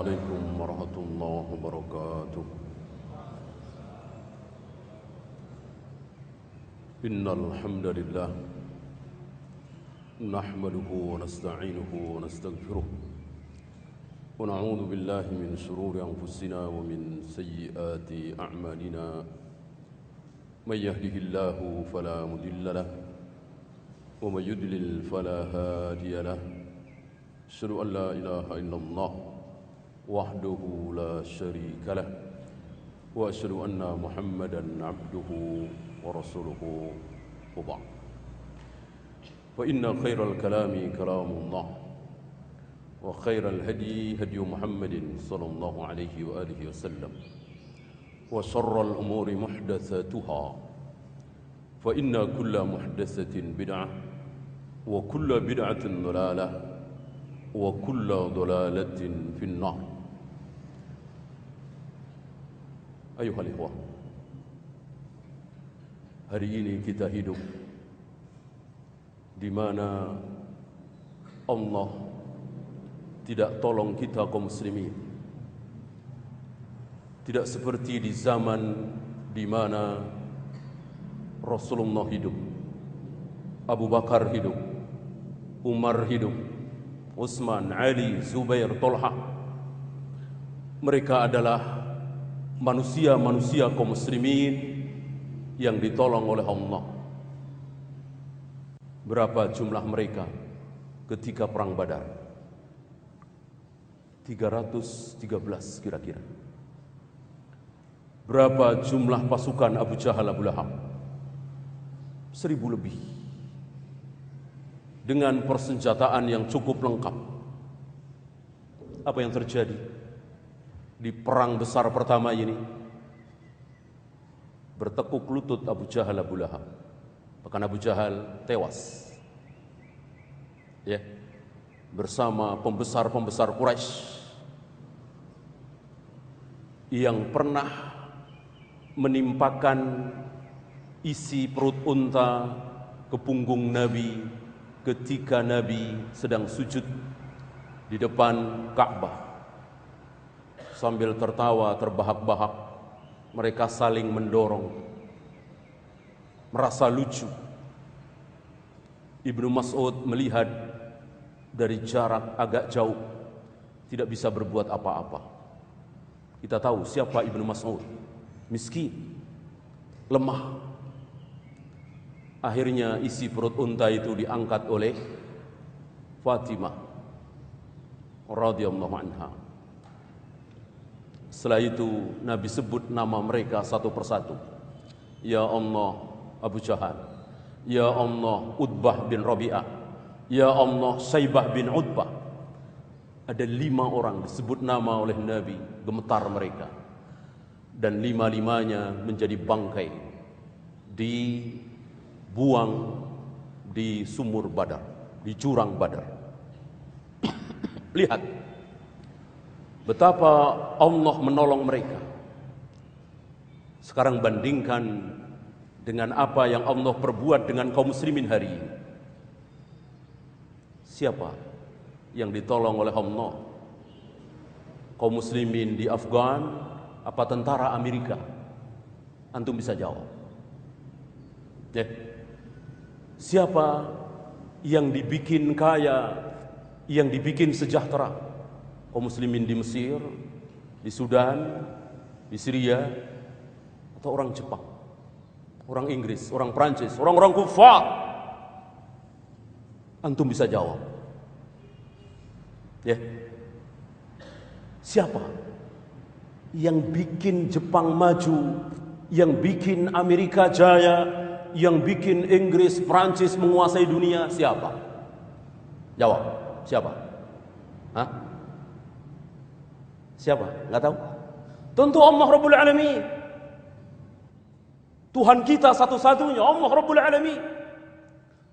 عليكم ورحمة الله وبركاته. إن الحمد لله نحمده ونستعينه ونستغفره ونعوذ بالله من شرور أنفسنا ومن سيئات أعمالنا. من يهده الله فلا مضل له ومن يضلل فلا هادي له. أشهد أن لا إله إلا الله وحده لا شريك له وأشهد أن محمدا عبده ورسوله وبعد. فإن خير الكلام كلام الله وخير الهدي هدي محمد صلى الله عليه وآله وسلم وشر الأمور محدثاتها فإن كل محدثة بدعة وكل بدعة ضلالة وكل ضلالة في النار. Ayuhal ikhwah, hari ini kita hidup di mana Allah tidak tolong kita kaum muslimin. Tidak seperti di zaman di mana Rasulullah hidup, Abu Bakar hidup, Umar hidup, Utsman, Ali, Zubair, Tolha. Mereka adalah manusia-manusia kaum muslimin yang ditolong oleh Allah. Berapa jumlah mereka ketika perang Badar? 313 kira-kira. Berapa jumlah pasukan Abu Jahal, Abu Lahab? 1000 lebih. Dengan persenjataan yang cukup lengkap. Apa yang terjadi di perang besar pertama ini? Bertekuk lutut Abu Jahal, Abu Lahab. Bahkan Abu Jahal tewas. Ya, bersama pembesar-pembesar Quraisy yang pernah menimpakan isi perut unta ke punggung Nabi ketika Nabi sedang sujud di depan Ka'bah. Sambil tertawa terbahak-bahak, mereka saling mendorong, merasa lucu. Ibnu Mas'ud melihat dari jarak agak jauh, tidak bisa berbuat apa-apa. Kita tahu siapa Ibnu Mas'ud, miskin, lemah. Akhirnya isi perut unta itu diangkat oleh Fatimah radhiyallahu anha. Setelah itu Nabi sebut nama mereka satu persatu. Ya Allah Abu Jahal, ya Allah Utbah bin Rabi'ah, ya Allah Syaibah bin Utbah. Ada 5 orang disebut nama oleh Nabi, gemetar mereka. Dan 5-limanya menjadi bangkai dibuang di sumur Badar, di jurang Badar. Lihat betapa Allah menolong mereka. Sekarang bandingkan dengan apa yang Allah perbuat dengan kaum muslimin hari ini. Siapa yang ditolong oleh Allah? Kaum muslimin di Afgan apa tentara Amerika? Antum bisa jawab. Ya. Siapa yang dibikin kaya, yang dibikin sejahtera? Kaum muslimin di Mesir, di Sudan, di Syria, atau orang Jepang, orang Inggris, orang Prancis, orang-orang kufar? Antum bisa jawab. Ya. Siapa yang bikin Jepang maju, yang bikin Amerika jaya, yang bikin Inggris, Prancis menguasai dunia? Siapa? Jawab. Siapa? Hah? Siapa? Enggak tahu? Tentu Allah Rabbul Alamin. Tuhan kita satu-satunya, Allah Rabbul Alamin.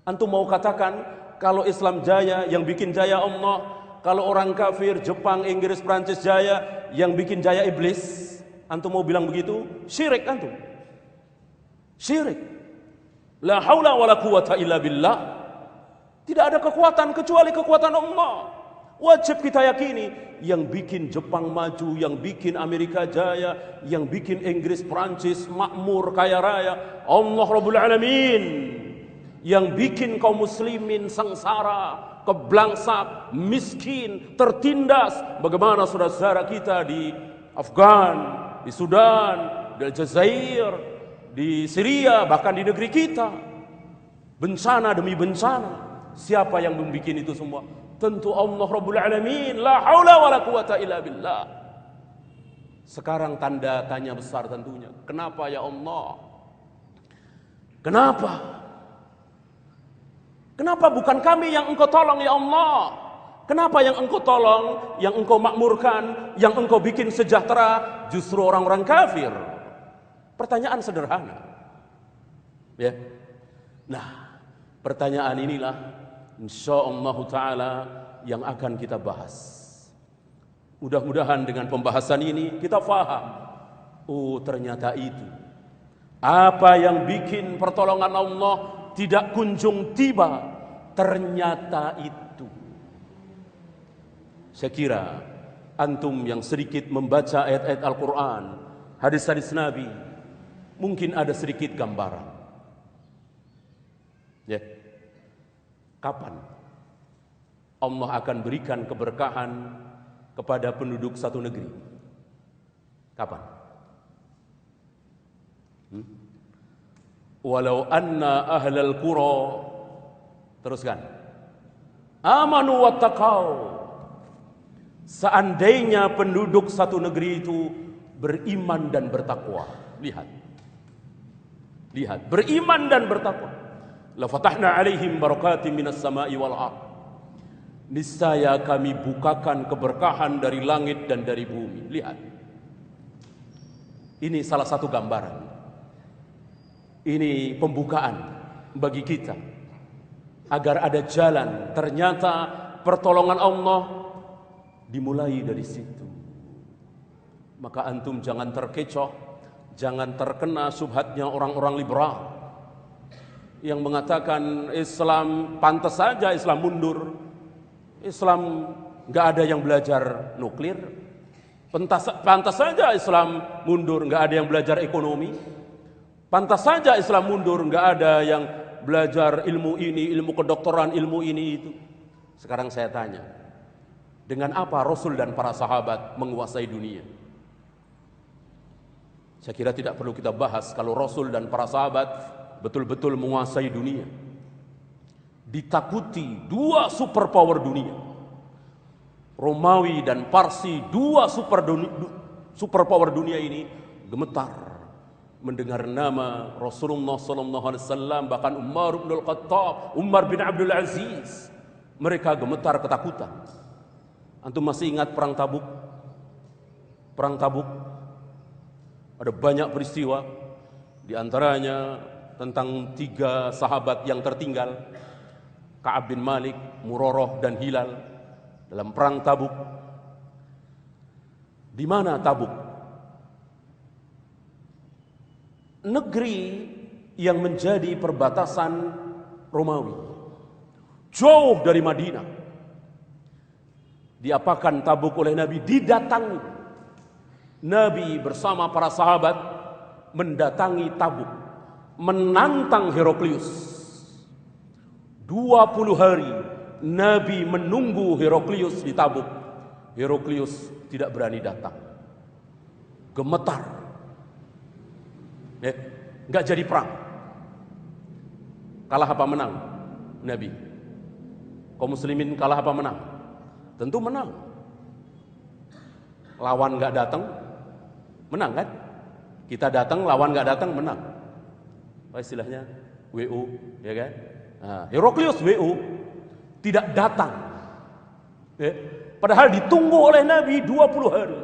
Antum mau katakan kalau Islam jaya, yang bikin jaya Allah? Kalau orang kafir, Jepang, Inggris, Prancis jaya, yang bikin jaya iblis? Antum mau bilang begitu? Syirik antum. Syirik. La haula wala quwata illa billah. Tidak ada kekuatan kecuali kekuatan Allah. Wajib kita yakini, yang bikin Jepang maju, yang bikin Amerika jaya, yang bikin Inggris, Prancis makmur, kaya raya, Allah Rabbul Alamin. Yang bikin kaum muslimin sengsara, keblangsak, miskin, tertindas. Bagaimana saudara-saudara kita di Afgan, di Sudan, di Aljazair, di Syria, bahkan di negeri kita. Bencana demi bencana. Siapa yang membuat itu semua? Tentu Allah Rabbul Alamin. La haula wa la quwata illa billah. Sekarang tanda tanya besar tentunya. Kenapa ya Allah? Kenapa? Kenapa bukan kami yang engkau tolong ya Allah? Kenapa yang engkau tolong, yang engkau makmurkan, yang engkau bikin sejahtera justru orang-orang kafir? Pertanyaan sederhana. Ya. Nah, pertanyaan inilah insyaallah ta'ala yang akan kita bahas. Mudah-mudahan dengan pembahasan ini kita faham. Oh, ternyata itu. Apa yang bikin pertolongan Allah tidak kunjung tiba, ternyata itu. Saya kira antum yang sedikit membaca ayat-ayat Al-Quran, hadis-hadis Nabi, mungkin ada sedikit gambaran. Ya. Kapan Allah akan berikan keberkahan kepada penduduk satu negeri? Kapan? Walau anna ahlal qura, teruskan, amanu wattaqau, seandainya penduduk satu negeri itu beriman dan bertakwa. Lihat, beriman dan bertakwa. La fatahna alaihim barakatim minas sama'i wal ardh. Niscaya kami bukakan keberkahan dari langit dan dari bumi. Lihat. Ini salah satu gambaran. Ini pembukaan bagi kita agar ada jalan. Ternyata pertolongan Allah dimulai dari situ. Maka antum jangan terkecoh, jangan terkena subhatnya orang-orang liberal yang mengatakan Islam pantas saja Islam mundur, Islam nggak ada yang belajar nuklir, pantas saja Islam mundur, nggak ada yang belajar ekonomi, pantas saja Islam mundur, nggak ada yang belajar ilmu ini, ilmu kedokteran, ilmu ini itu. Sekarang saya tanya, dengan apa Rasul dan para sahabat menguasai dunia? Saya kira tidak perlu kita bahas kalau Rasul dan para sahabat betul-betul menguasai dunia. Ditakuti dua superpower dunia, Romawi dan Parsi, dua superpower dunia ini gemetar mendengar nama Rasulullah SAW, bahkan Umar bin Al-Khattab, Umar bin Abdul Aziz. Mereka gemetar ketakutan. Antum masih ingat perang Tabuk? Perang Tabuk ada banyak peristiwa, di antaranya tentang 3 sahabat yang tertinggal, Ka'ab bin Malik, Murarah dan Hilal dalam perang Tabuk. Di mana Tabuk? Negeri yang menjadi perbatasan Romawi, jauh dari Madinah. Diapakan Tabuk oleh Nabi? Didatangi. Nabi bersama para sahabat mendatangi Tabuk, menantang Heraklius. 20 hari Nabi menunggu Heraklius di Tabuk. Heraklius tidak berani datang. Gemetar. Nggak jadi perang. Kalah apa menang? Nabi. Kaum muslimin kalah apa menang? Tentu menang. Lawan nggak datang, menang kan? Kita datang, lawan nggak datang, menang. Apa istilahnya? WO, ya kan? Nah, Heraklius WO tidak datang. Ya. Padahal ditunggu oleh Nabi 20 hari.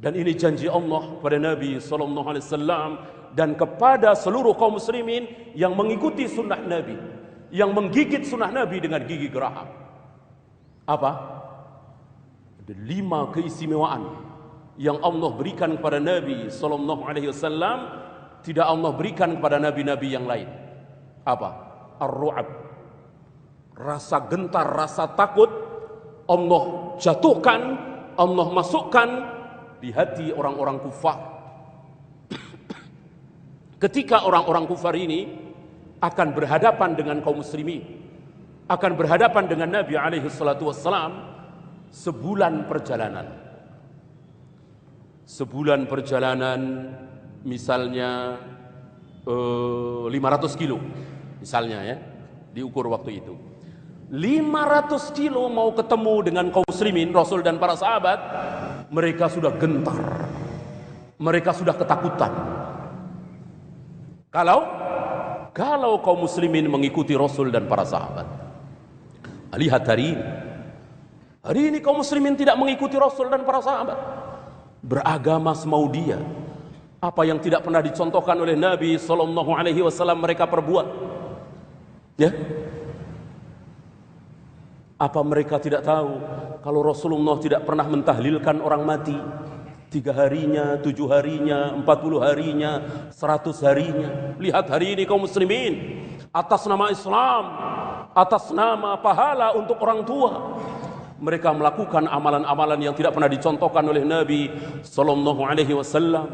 Dan ini janji Allah kepada Nabi SAW dan kepada seluruh kaum muslimin yang mengikuti sunnah Nabi, yang menggigit sunnah Nabi dengan gigi geraham. Apa? Ada 5 keistimewaan yang Allah berikan kepada Nabi SAW, tidak Allah berikan kepada nabi-nabi yang lain. Apa? Ar-ru'ab, rasa gentar, rasa takut Allah jatuhkan, Allah masukkan di hati orang-orang kufar. Ketika orang-orang kufar ini akan berhadapan dengan kaum muslimin, akan berhadapan dengan Nabi alaihi salatu wassalam, sebulan perjalanan misalnya 500 kilo misalnya ya, diukur waktu itu 500 kilo mau ketemu dengan kaum muslimin, Rasul dan para sahabat, mereka sudah gentar, mereka sudah ketakutan. Kalau kaum muslimin mengikuti Rasul dan para sahabat. Lihat hari ini kaum muslimin tidak mengikuti Rasul dan para sahabat, beragama semau dia. Apa yang tidak pernah dicontohkan oleh Nabi sallallahu alaihi wasallam mereka perbuat. Ya. Apa mereka tidak tahu kalau Rasulullah tidak pernah mentahlilkan orang mati 3 harinya, 7 harinya, 40 harinya, 100 harinya. Lihat hari ini kaum muslimin atas nama Islam, atas nama pahala untuk orang tua, mereka melakukan amalan-amalan yang tidak pernah dicontohkan oleh Nabi sallallahu alaihi wasallam.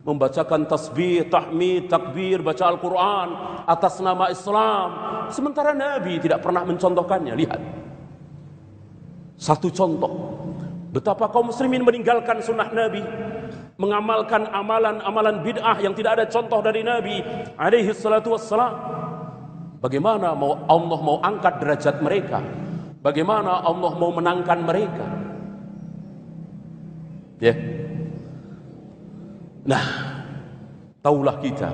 Membacakan tasbih, tahmid, takbir, baca Al-Quran atas nama Islam, sementara Nabi tidak pernah mencontohkannya. Lihat satu contoh betapa kaum muslimin meninggalkan sunnah Nabi, mengamalkan amalan-amalan bid'ah yang tidak ada contoh dari Nabi alaihi salatu wassalam. Bagaimana Allah mau angkat derajat mereka, bagaimana Allah mau menangkan mereka, ya. Nah, taulah kita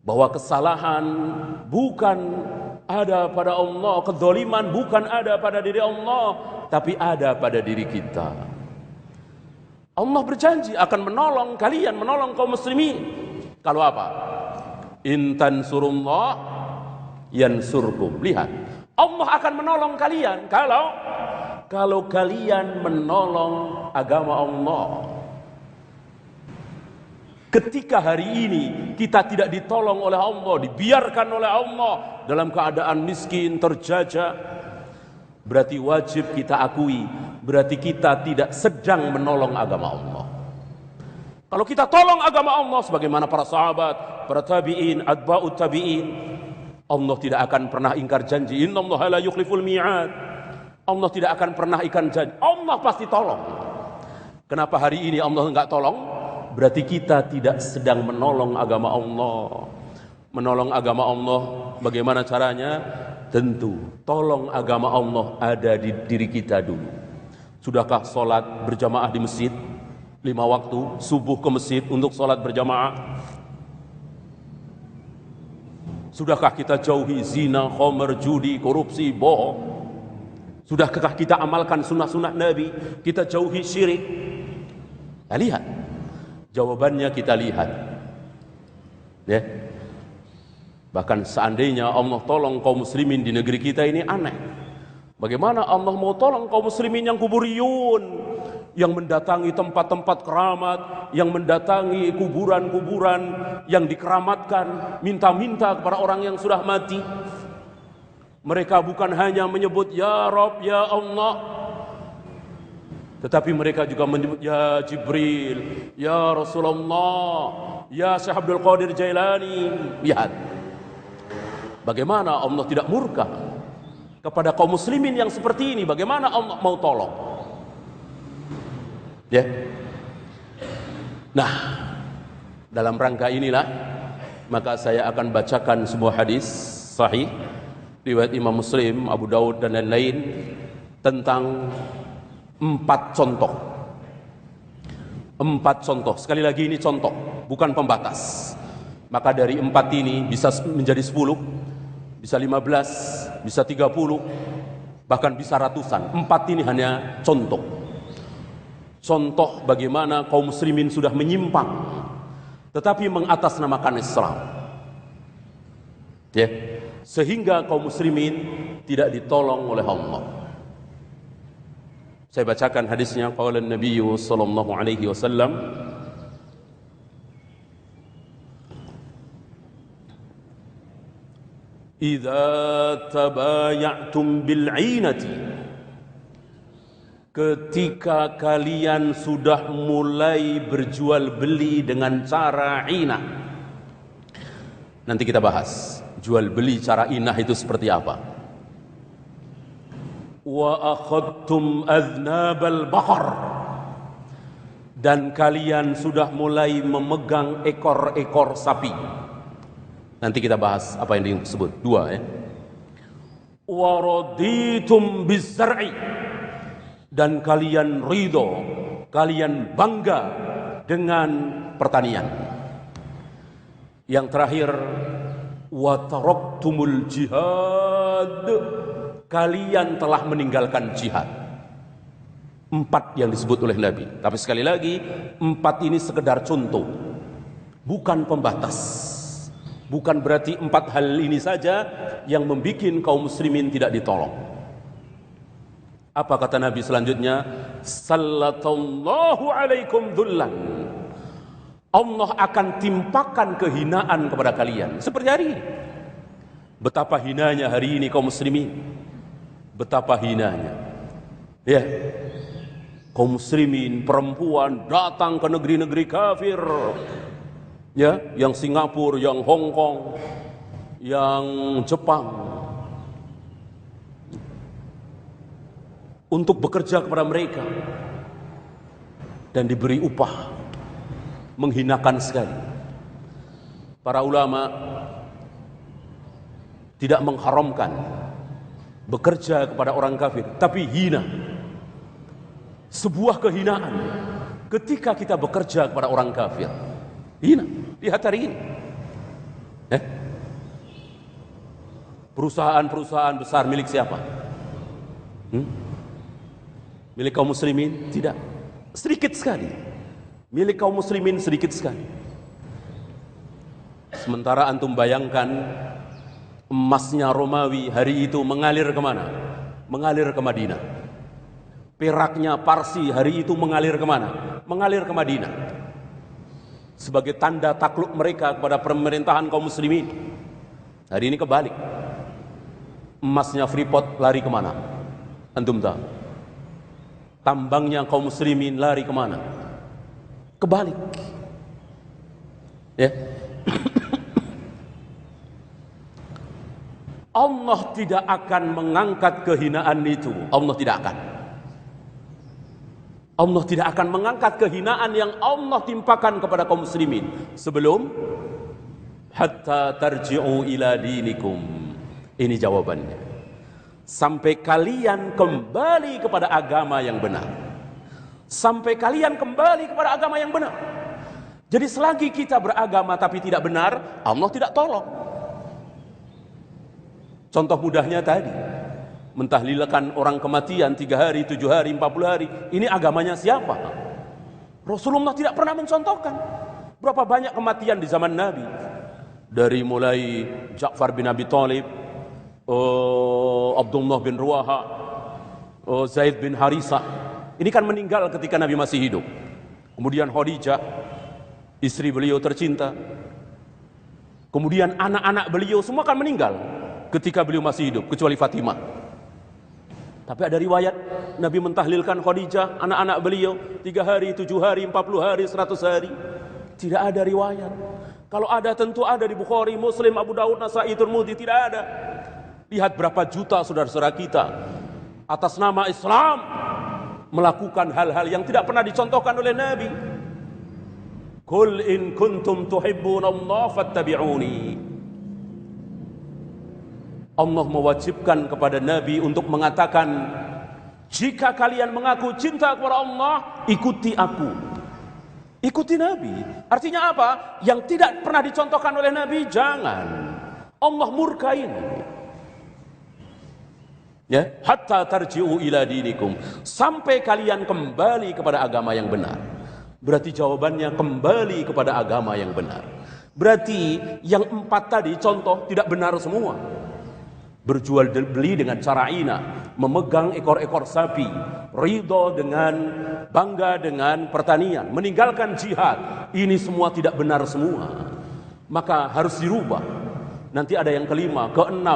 bahwa kesalahan bukan ada pada Allah, kezaliman bukan ada pada diri Allah, tapi ada pada diri kita. Allah berjanji akan menolong kalian, menolong kaum muslimin. Kalau apa? In tansurullah yansurkum. Lihat, Allah akan menolong kalian kalau kalian menolong agama Allah. Ketika hari ini kita tidak ditolong oleh Allah, dibiarkan oleh Allah dalam keadaan miskin, terjajah, berarti wajib kita akui, berarti kita tidak sedang menolong agama Allah. Kalau kita tolong agama Allah sebagaimana para sahabat, para tabi'in, atba'ut tabi'in, Allah tidak akan pernah ingkar janji. Innallaha la yukhliful mi'ad. Allah tidak akan pernah ingkar janji. Allah pasti tolong. Kenapa hari ini Allah enggak tolong? Berarti kita tidak sedang menolong agama Allah. Menolong agama Allah bagaimana caranya? Tentu tolong agama Allah ada di diri kita dulu. Sudahkah sholat berjamaah di masjid 5 waktu, subuh ke masjid untuk sholat berjamaah? Sudahkah kita jauhi zina, khamr, judi, korupsi, bohong? Sudahkah kita amalkan sunnah-sunnah Nabi? Kita jauhi syirik? Nah, lihat, jawabannya kita lihat, ya. Bahkan seandainya Allah tolong kaum muslimin di negeri kita ini aneh. Bagaimana Allah mau tolong kaum muslimin yang kuburiyun, yang mendatangi tempat-tempat keramat, yang mendatangi kuburan-kuburan yang dikeramatkan, minta-minta kepada orang yang sudah mati. Mereka bukan hanya menyebut ya Rabb, ya Allah, tetapi mereka juga menyebut ya Jibril, ya Rasulullah, ya Syekh Abdul Qadir Jailani. Lihat bagaimana Allah tidak murka kepada kaum muslimin yang seperti ini. Bagaimana Allah mau tolong, ya. Nah, dalam rangka inilah maka saya akan bacakan sebuah hadis sahih riwayat Imam Muslim, Abu Daud dan lain-lain tentang 4 contoh. 4 contoh. Sekali lagi ini contoh, bukan pembatas. Maka dari 4 ini bisa menjadi 10, bisa 15, bisa 30, bahkan bisa ratusan. 4 ini hanya contoh. Contoh bagaimana kaum muslimin sudah menyimpang, tetapi mengatasnamakan Islam, ya, sehingga kaum muslimin tidak ditolong oleh Allah. Saya bacakan hadisnya. Qala Nabi sallallahu alaihi wasallam, "Idza tabaya'tum bil 'ainati ketika kalian sudah mulai berjual beli dengan cara inah. Nanti kita bahas jual beli cara inah itu seperti apa. Wa akhadtum adnabal baqar, dan kalian sudah mulai memegang ekor-ekor sapi. Nanti kita bahas apa yang disebut dua ya. Wa raditum bizzar'i, dan kalian ridho, kalian bangga dengan pertanian. Yang terakhir, wa taraktumul jihad, kalian telah meninggalkan jihad. 4 yang disebut oleh Nabi. Tapi sekali lagi, 4 ini sekedar contoh, bukan pembatas. Bukan berarti 4 hal ini saja yang membuat kaum muslimin tidak ditolong. Apa kata Nabi selanjutnya? Sallallahu alaikum dhullan, Allah akan timpakan kehinaan kepada kalian. Seperti hari ini. Betapa hinanya hari ini kaum muslimin. Betapa hinanya. Ya. Kaum muslimin, perempuan datang ke negeri-negeri kafir. Ya, yang Singapura, yang Hong Kong, yang Jepang, untuk bekerja kepada mereka dan diberi upah menghinakan sekali. Para ulama tidak mengharamkan bekerja kepada orang kafir, tapi hina. Sebuah kehinaan ketika kita bekerja kepada orang kafir. Hina. Lihat hari ini. Perusahaan-perusahaan besar milik siapa? Milik kaum muslimin? Tidak. Sedikit sekali. Milik kaum muslimin sedikit sekali. Sementara antum bayangkan emasnya Romawi hari itu mengalir kemana? Mengalir ke Madinah. Peraknya Parsi hari itu mengalir kemana? Mengalir ke Madinah. Sebagai tanda takluk mereka kepada pemerintahan kaum muslimin. Hari ini kebalik. Emasnya Freeport lari kemana? Antum tahu? Tambangnya kaum muslimin lari kemana? Kebalik. Ya. Allah tidak akan mengangkat kehinaan itu. Allah tidak akan. Allah tidak akan mengangkat kehinaan yang Allah timpakan kepada kaum muslimin sebelum hatta tarji'u ila dinikum. Ini jawabannya. Sampai kalian kembali kepada agama yang benar. Sampai kalian kembali kepada agama yang benar. Jadi selagi kita beragama tapi tidak benar, Allah tidak tolong. Contoh mudahnya tadi, mentahlilkan orang kematian 3 hari, 7 hari, 40 hari. Ini agamanya siapa? Rasulullah tidak pernah mencontohkan. Berapa banyak kematian di zaman Nabi? Dari mulai Ja'far bin Abi Thalib, Abdullah bin Ruwaha, Zaid bin Harisah. Ini kan meninggal ketika Nabi masih hidup. Kemudian Khadijah, istri beliau tercinta. Kemudian anak-anak beliau semua kan meninggal ketika beliau masih hidup, kecuali Fatimah. Tapi ada riwayat Nabi mentahlilkan Khadijah, anak-anak beliau 3 hari, 7 hari, 40 hari, 100 hari. Tidak ada riwayat. Kalau ada tentu ada di Bukhari, Muslim, Abu Daud, Nasa'i, Tirmidzi. Tidak ada. Lihat berapa juta saudara-saudara kita atas nama Islam melakukan hal-hal yang tidak pernah dicontohkan oleh Nabi. Qul in kuntum tuhibbunallaha fattabi'uni. Allah mewajibkan kepada Nabi untuk mengatakan, jika kalian mengaku cinta kepada Allah, ikuti aku. Ikuti Nabi. Artinya apa? Yang tidak pernah dicontohkan oleh Nabi, jangan. Allah murka ini. Ya, hatta tarji'u ila dinikum. Sampai kalian kembali kepada agama yang benar. Berarti jawabannya kembali kepada agama yang benar. Berarti yang 4 tadi contoh tidak benar semua. Berjual beli dengan cara ina, memegang ekor-ekor sapi, ridho dengan bangga dengan pertanian, meninggalkan jihad, ini semua tidak benar semua. Maka harus dirubah. Nanti ada yang kelima, ke-6,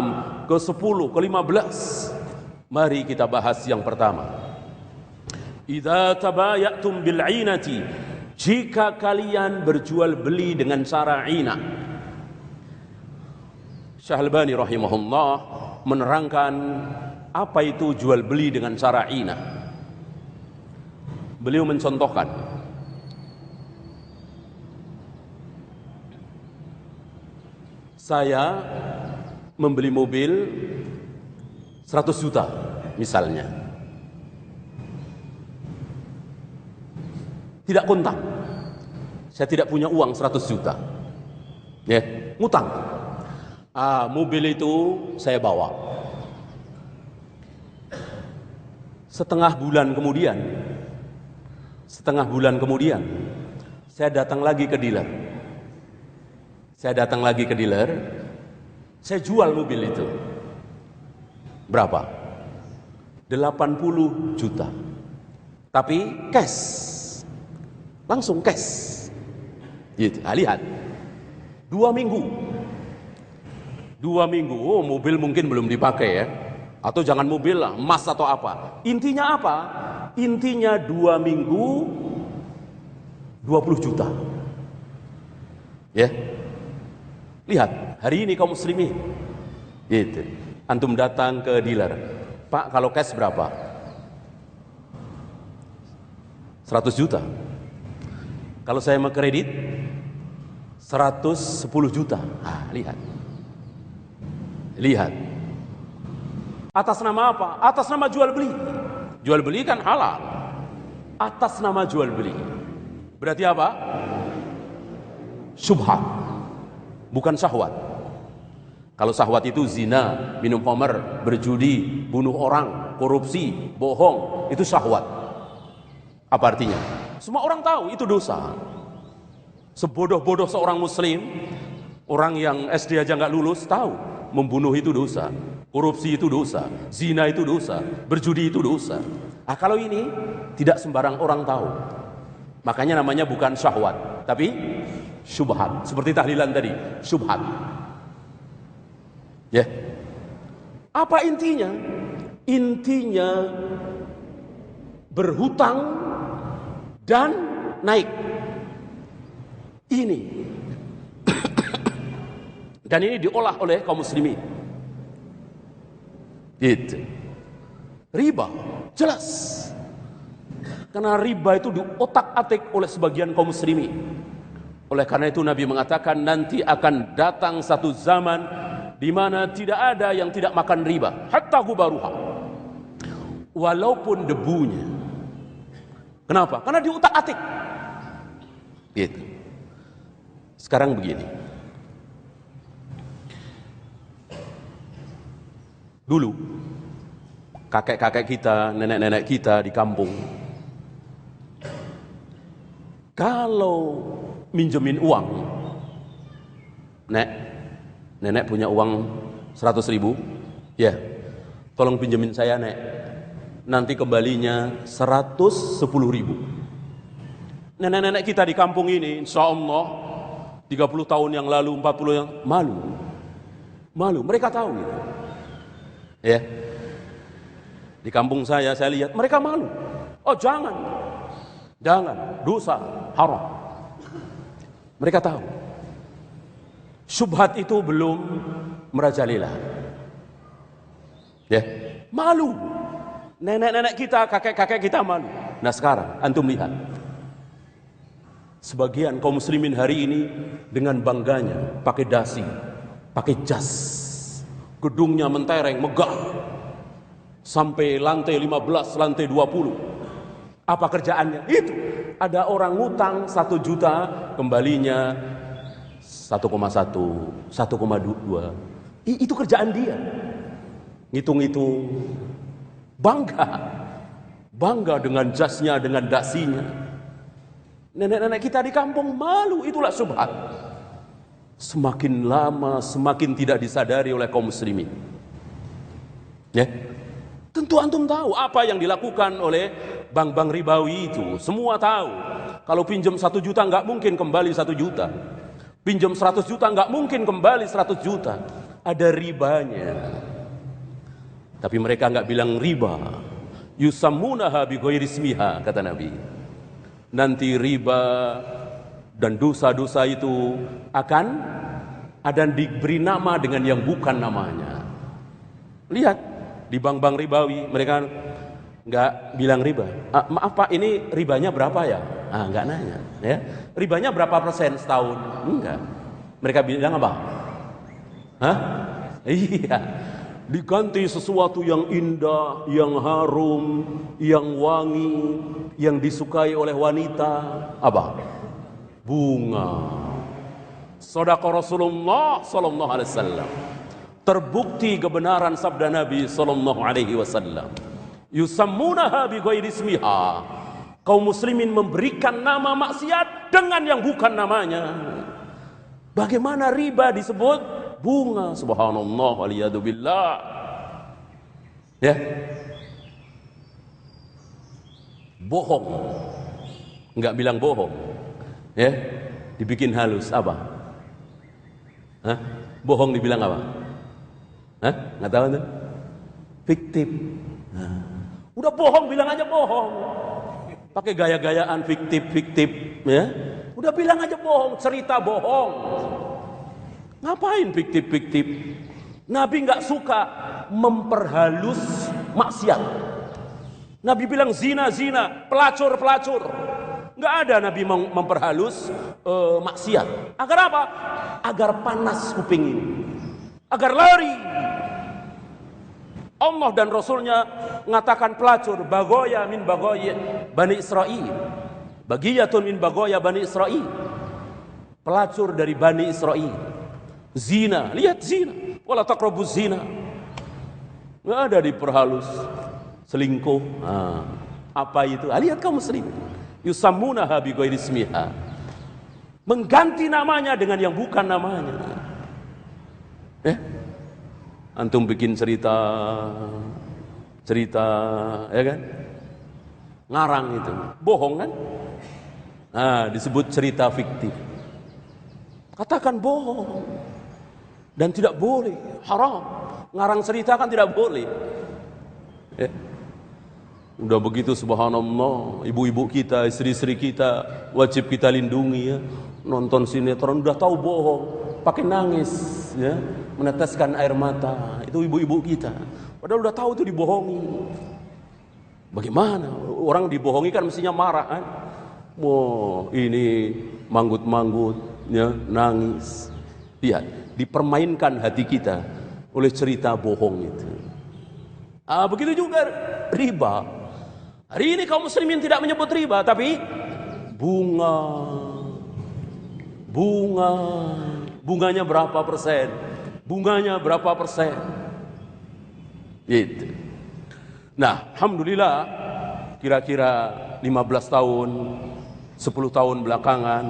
ke-10, ke-15. Mari kita bahas yang pertama. idza tabayatum bil 'inati, jika kalian berjual beli dengan cara 'ina. Syekh Albani rahimahullah menerangkan apa itu jual beli dengan cara 'ina. Beliau mencontohkan, saya membeli mobil 100 juta misalnya, tidak kontan, saya tidak punya uang 100 juta ya, ngutang. Mobil itu saya bawa, setengah bulan kemudian saya datang lagi ke dealer, saya jual mobil itu. Berapa? 80 juta. Tapi cash. Langsung cash. Gitu. Lihat. 2 minggu. Mobil mungkin belum dipakai ya. Atau jangan mobil lah, emas atau apa. Intinya apa? Intinya 2 minggu 20 juta. Ya. Lihat, hari ini kaum muslimin. Gitu. Antum datang ke dealer, Pak, kalau cash berapa? 100 juta. Kalau saya mau kredit 110 juta. Lihat. Atas nama apa? Atas nama jual beli. Jual beli kan halal. Atas nama jual beli. Berarti apa? Syubhat. Bukan syahwat. Kalau syahwat itu zina, minum khamr, berjudi, bunuh orang, korupsi, bohong, itu syahwat. Apa artinya? Semua orang tahu itu dosa. Sebodoh-bodoh seorang muslim, orang yang SD aja nggak lulus tahu membunuh itu dosa, korupsi itu dosa, zina itu dosa, berjudi itu dosa. Kalau ini tidak sembarang orang tahu. Makanya namanya bukan syahwat, tapi syubhat. Seperti tahlilan tadi, syubhat. Ya. Apa intinya? Intinya berhutang dan naik. Ini. Dan ini diolah oleh kaum muslimin. Gitu. Riba, jelas. Karena riba itu diotak-atik oleh sebagian kaum muslimin. Oleh karena itu Nabi mengatakan nanti akan datang satu zaman di mana tidak ada yang tidak makan riba, hatta gubaruha, walaupun debunya. Kenapa? Karena diutak-atik. Gitu. Sekarang begini. Dulu kakek-kakek kita, nenek-nenek kita di kampung, kalau minjemin uang, nenek punya uang 100.000, ya, tolong pinjemin saya nek, nanti kembalinya 110.000. Nenek-nenek kita di kampung ini, insya Allah 30 tahun yang lalu, 40 yang malu, mereka tahu gitu. Ya, di kampung saya lihat mereka malu. Oh jangan, dosa, haram. Mereka tahu. Syubhat itu belum merajalela. Ya, malu. Nenek-nenek kita, kakek-kakek kita malu. Nah sekarang antum lihat, sebagian kaum muslimin hari ini dengan bangganya pakai dasi, pakai jas, gedungnya mentereng, megah, sampai lantai 15, lantai 20. Apa kerjaannya? Itu ada orang ngutang 1 juta, kembalinya 1,1, 1,2. Itu kerjaan dia. Ngitung-ngitung. Bangga dengan jasnya, dengan dasinya. Nenek-nenek kita di kampung malu, itulah syubhat. Semakin lama semakin tidak disadari oleh kaum muslimin. Ya. Tentu antum tahu apa yang dilakukan oleh bank-bank ribawi itu. Semua tahu. Kalau pinjam 1 juta nggak mungkin kembali 1 juta. Pinjam 100 juta nggak mungkin kembali 100 juta. Ada ribanya. Tapi mereka nggak bilang riba. yusammunaha bighairi ismiha, kata Nabi. Nanti riba dan dosa-dosa itu akan ada diberi nama dengan yang bukan namanya. Lihat di bank-bank ribawi, mereka nggak bilang riba. Maaf Pak, ini ribanya berapa ya? Nggak nanya. Ya, ribanya berapa persen setahun? Enggak. Mereka bilang apa? Hah? Iya. Diganti sesuatu yang indah, yang harum, yang wangi, yang disukai oleh wanita. Apa? Bunga. Shadaqah Rasulullah sallallahu alaihi wasallam. Terbukti kebenaran sabda Nabi sallallahu alaihi wasallam. Yusammunaha bighairi ismiha. Kaum muslimin memberikan nama maksiat dengan yang bukan namanya. Bagaimana riba disebut bunga? Subhanallah waliyadu billah. Ya. Bohong. Enggak bilang bohong. Ya. Dibikin halus apa? Hah? Bohong dibilang apa? Hah? Enggak tahu tuh. Fiktif. Udah bohong bilang aja bohong. Pakai gaya-gayaan fiktif, ya. Udah bilang aja bohong, cerita bohong. Ngapain fiktif? Nabi nggak suka memperhalus maksiat. Nabi bilang zina, pelacur. Nggak ada Nabi memperhalus maksiat. Agar apa? Agar panas kuping ini. Agar lari. Allah dan Rasulnya mengatakan pelacur, bagoya min bagoya Bani Israel. Bagiyatun min bagoya Bani Israel. Pelacur dari Bani Israel. Zina, lihat zina. Wala taqrabuz zina. Nggak ada diperhalus. Selingkuh. Apa itu? Lihat kaum muslim. Yusammunaha bighairi ismiha. Mengganti namanya dengan yang bukan namanya. Antum bikin cerita, ya kan? Ngarang itu, bohong kan? Disebut cerita fiktif. Katakan bohong dan tidak boleh, haram. Ngarang cerita kan tidak boleh. Udah begitu subhanallah, ibu-ibu kita, istri-istri kita wajib kita lindungi ya. Nonton sinetron udah tahu bohong, pakai nangis ya, meneteskan air mata. Itu ibu-ibu kita. Padahal udah tahu itu dibohongi. Bagaimana? Orang dibohongi kan mestinya marah kan? Wah, ini manggut-manggut ya, nangis. Lihat, dipermainkan hati kita oleh cerita bohong itu. Begitu juga riba. Hari ini kaum muslimin tidak menyebut riba, tapi bunganya berapa persen? Bunganya berapa persen? Gitu. Nah, alhamdulillah kira-kira 15 tahun, 10 tahun belakangan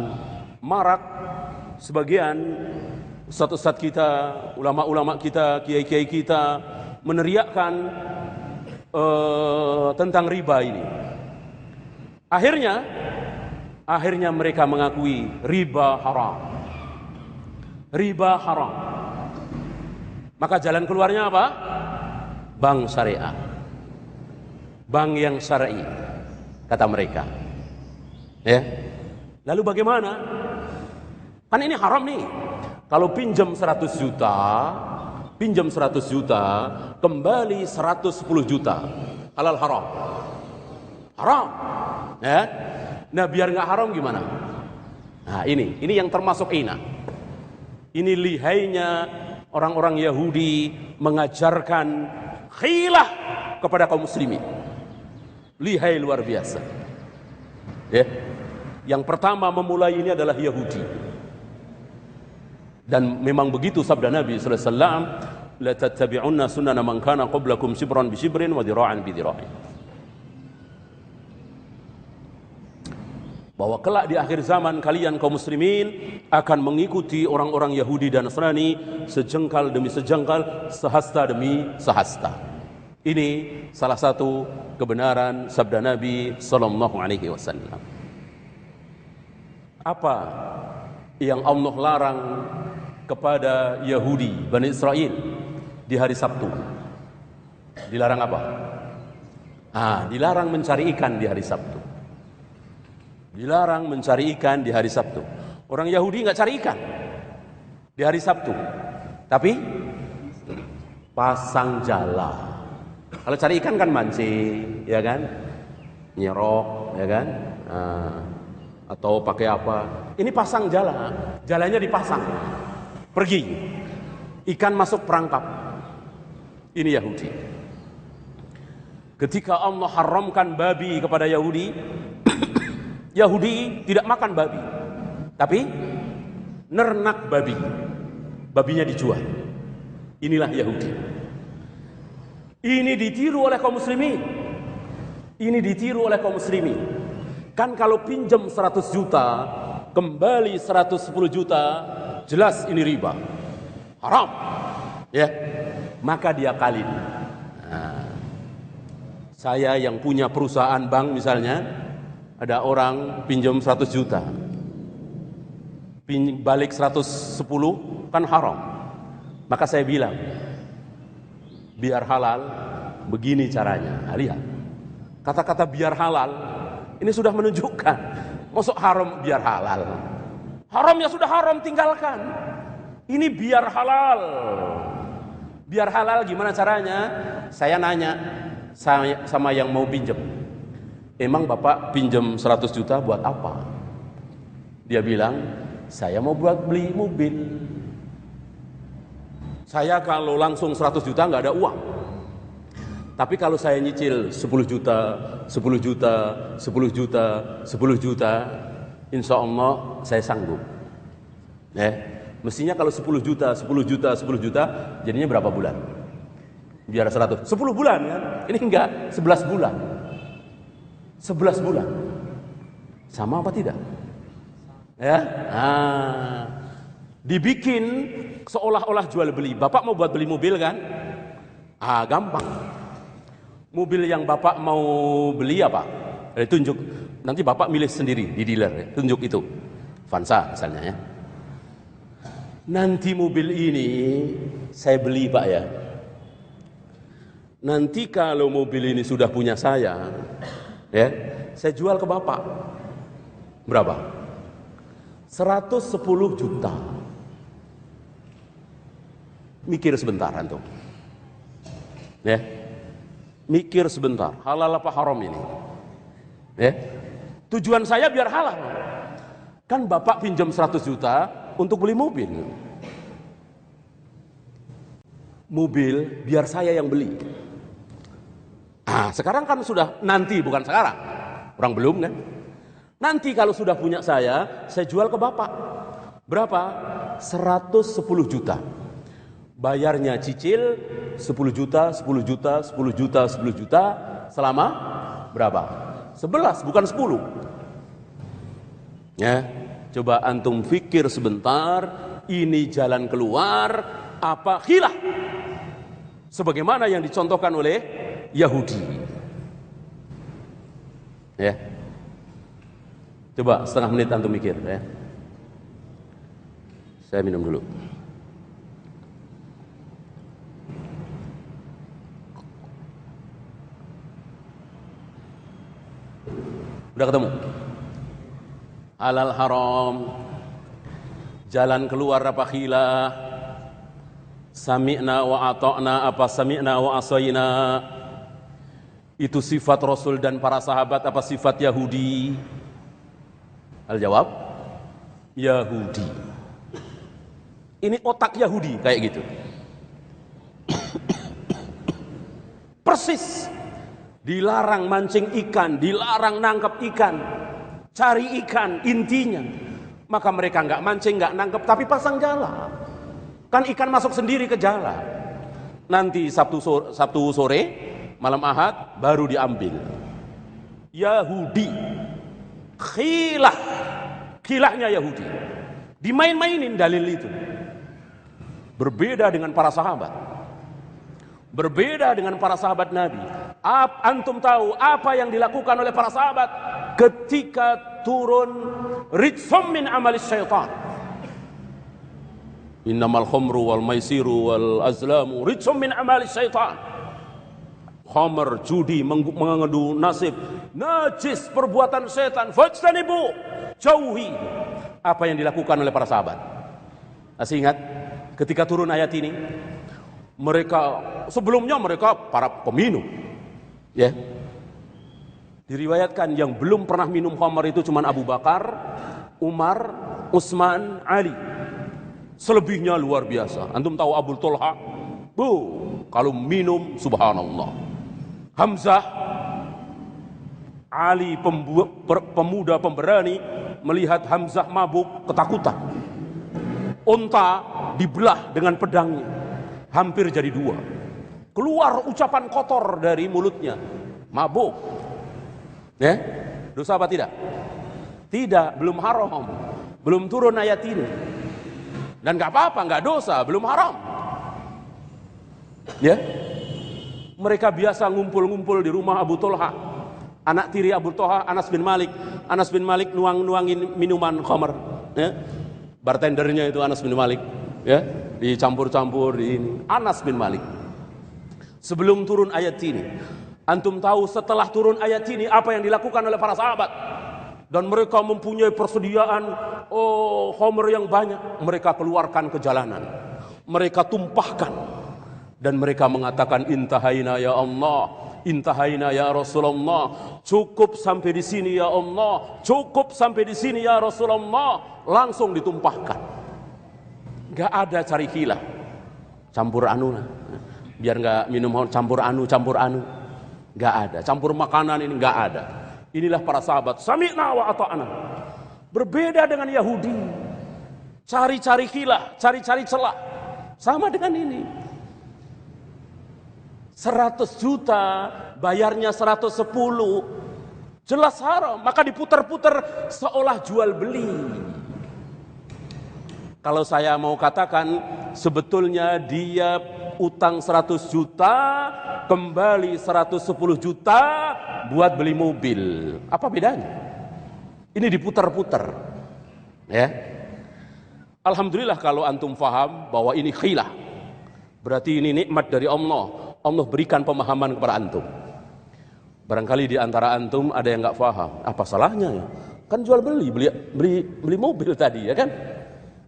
marak sebagian ustaz-ustaz kita, ulama-ulama kita, kiai-kiai kita meneriakkan tentang riba ini. Akhirnya mereka mengakui riba haram. Riba haram. Maka jalan keluarnya apa? Bank syariah. Bank yang syar'i, kata mereka. Ya. Lalu bagaimana? Kan ini haram nih. Kalau pinjam 100 juta, kembali 110 juta. Halal haram. Haram. Ya. Nah, biar nggak haram gimana? Nah, ini yang termasuk ina. Ini lihainya orang-orang Yahudi mengajarkan khilah kepada kaum muslimin. Lihai luar biasa. Ya. Yang pertama memulai ini adalah Yahudi. Dan memang begitu sabda Nabi sallallahu alaihi wasallam, la tattabi'unna sunana man kana qablakum shibran bi shibrin wa dhira'an bi dhira'in. Bahwa kelak di akhir zaman kalian kaum muslimin akan mengikuti orang-orang Yahudi dan Nasrani sejengkal demi sejengkal, sehasta demi sehasta. Ini salah satu kebenaran sabda Nabi sallallahu alaihi wasallam. Apa yang Allah larang kepada Yahudi Bani Israel di hari Sabtu? Dilarang apa? Dilarang mencari ikan di hari Sabtu. Dilarang mencari ikan di hari Sabtu. Orang Yahudi nggak cari ikan di hari Sabtu, tapi pasang jala. Kalau cari ikan kan mancing, ya kan, nyerok, ya kan, atau pakai apa? Ini pasang jala, jalanya dipasang, pergi, ikan masuk perangkap. Ini Yahudi. Ketika Allah haramkan babi kepada Yahudi, Yahudi tidak makan babi, tapi nernak babi. Babinya dijual. Inilah Yahudi. Ini ditiru oleh kaum muslimin. Ini ditiru oleh kaum muslimin. Kan kalau pinjam 100 juta, kembali 110 juta, jelas ini riba. Haram. Ya. Maka dia kali. Saya yang punya perusahaan bank misalnya, ada orang pinjam 100 juta. Balik 110 kan haram. Maka saya bilang, biar halal, begini caranya. Lihat, kata-kata biar halal, ini sudah menunjukkan, masuk haram biar halal. Haram ya sudah haram, tinggalkan. Ini biar halal. Biar halal gimana caranya? Saya nanya sama yang mau pinjam, emang Bapak pinjam 100 juta buat apa? Dia bilang, saya mau buat beli mobil. Saya kalau langsung 100 juta nggak ada uang. Tapi kalau saya nyicil 10 juta, 10 juta, 10 juta, 10 juta, insya Allah saya sanggup. Mestinya kalau 10 juta, 10 juta, 10 juta, jadinya berapa bulan? Biar 100, 10 bulan kan? Ini enggak, 11 bulan. 11 bulan. Sama apa tidak? Ya, dibikin seolah-olah jual beli. Bapak mau buat beli mobil kan? Gampang. Mobil yang Bapak mau beli apa? Tunjuk. Nanti Bapak milih sendiri di dealer. Ya. Tunjuk itu. Avanza misalnya ya. Nanti mobil ini saya beli Pak ya. Nanti kalau mobil ini sudah punya saya, ya, saya jual ke Bapak. Berapa? 110 juta. Mikir sebentar antum. Ya. Mikir sebentar, halal apa haram ini? Ya. Tujuan saya biar halal. Kan Bapak pinjam 100 juta untuk beli mobil. Mobil biar saya yang beli. Sekarang kan sudah, nanti bukan sekarang. Orang belum kan? Nanti kalau sudah punya saya jual ke Bapak. Berapa? 110 juta. Bayarnya cicil 10 juta, 10 juta, 10 juta, 10 juta selama berapa? 11, bukan 10. Ya, coba antum fikir sebentar, ini jalan keluar apa khilaf? Sebagaimana yang dicontohkan oleh Yahudi. Ya. Coba setengah menit antum mikir ya. Saya minum dulu. Udah ketemu? Halal haram, jalan keluar apa khilaf, sami'na wa ata'na apa sami'na wa asayna, itu sifat Rasul dan para sahabat apa sifat Yahudi? Al-jawab, Yahudi. Ini otak Yahudi kayak gitu. Persis. Dilarang mancing ikan, dilarang nangkap ikan, cari ikan intinya. Maka mereka nggak mancing, nggak nangkap, tapi pasang jala. Kan ikan masuk sendiri ke jala. Nanti Sabtu sore, malam Ahad baru diambil. Yahudi, khilahnya Yahudi. Dimain-mainin dalil itu. Berbeda dengan para sahabat. Berbeda dengan para sahabat Nabi. Antum tahu apa yang dilakukan oleh para sahabat ketika turun rijsum min amalis syaitan. Innamal khamru wal maisiru wal azlamu rijsum min amalis syaitan. khamr, judi, mengadu nasib, najis, perbuatan setan, fajtanibu, jauhi. Apa yang dilakukan oleh para sahabat? Masih ingat ketika turun ayat ini? Sebelumnya mereka para peminum, ya. Diriwayatkan yang belum pernah minum khamr itu cuma Abu Bakar, Umar, Utsman, Ali. Selebihnya luar biasa. Antum tahu Abu Talha? Kalau minum subhanallah. Hamzah, Ali pemuda pemberani, melihat Hamzah mabuk ketakutan. Unta dibelah dengan pedangnya, hampir jadi dua. Keluar ucapan kotor dari mulutnya, mabuk. Ya, dosa apa tidak? Tidak, belum haram, belum turun ayat ini. Dan nggak apa-apa, nggak dosa, belum haram. Ya, mereka biasa ngumpul-ngumpul di rumah Abu Talha. Anak tiri Abu Talha, Anas bin Malik. Anas bin Malik nuangin minuman khamr. Ya, bartendernya itu Anas bin Malik. Ya, dicampur-campur di ini. Anas bin Malik. Sebelum turun ayat ini, antum tahu setelah turun ayat ini apa yang dilakukan oleh para sahabat? Dan mereka mempunyai persediaan khamr yang banyak. Mereka keluarkan ke jalanan. Mereka tumpahkan. Dan mereka mengatakan, intahaina ya Allah, intahaina ya Rasulullah. Cukup sampai di sini ya Allah. Cukup sampai di sini ya Rasulullah. Langsung ditumpahkan. Gak ada cari hilah. Campur anu lah. Biar gak minum campur anu. Gak ada. Campur makanan ini gak ada. Inilah para sahabat. Sami'na wa ata'na. Berbeda dengan Yahudi. Cari-cari hilah, cari-cari celah. Sama dengan ini. 100 juta, bayarnya 110. Jelas haram. Maka diputar-putar seolah jual beli. Kalau saya mau katakan, sebetulnya dia utang 100 juta, kembali 110 juta buat beli mobil. Apa bedanya? Ini diputar-putar. Ya. Alhamdulillah kalau antum faham bahwa ini khilah. Berarti ini nikmat dari Allah. Allah berikan pemahaman kepada antum. Barangkali di antara antum ada yang enggak faham. Apa salahnya ya? Kan jual beli mobil tadi ya kan?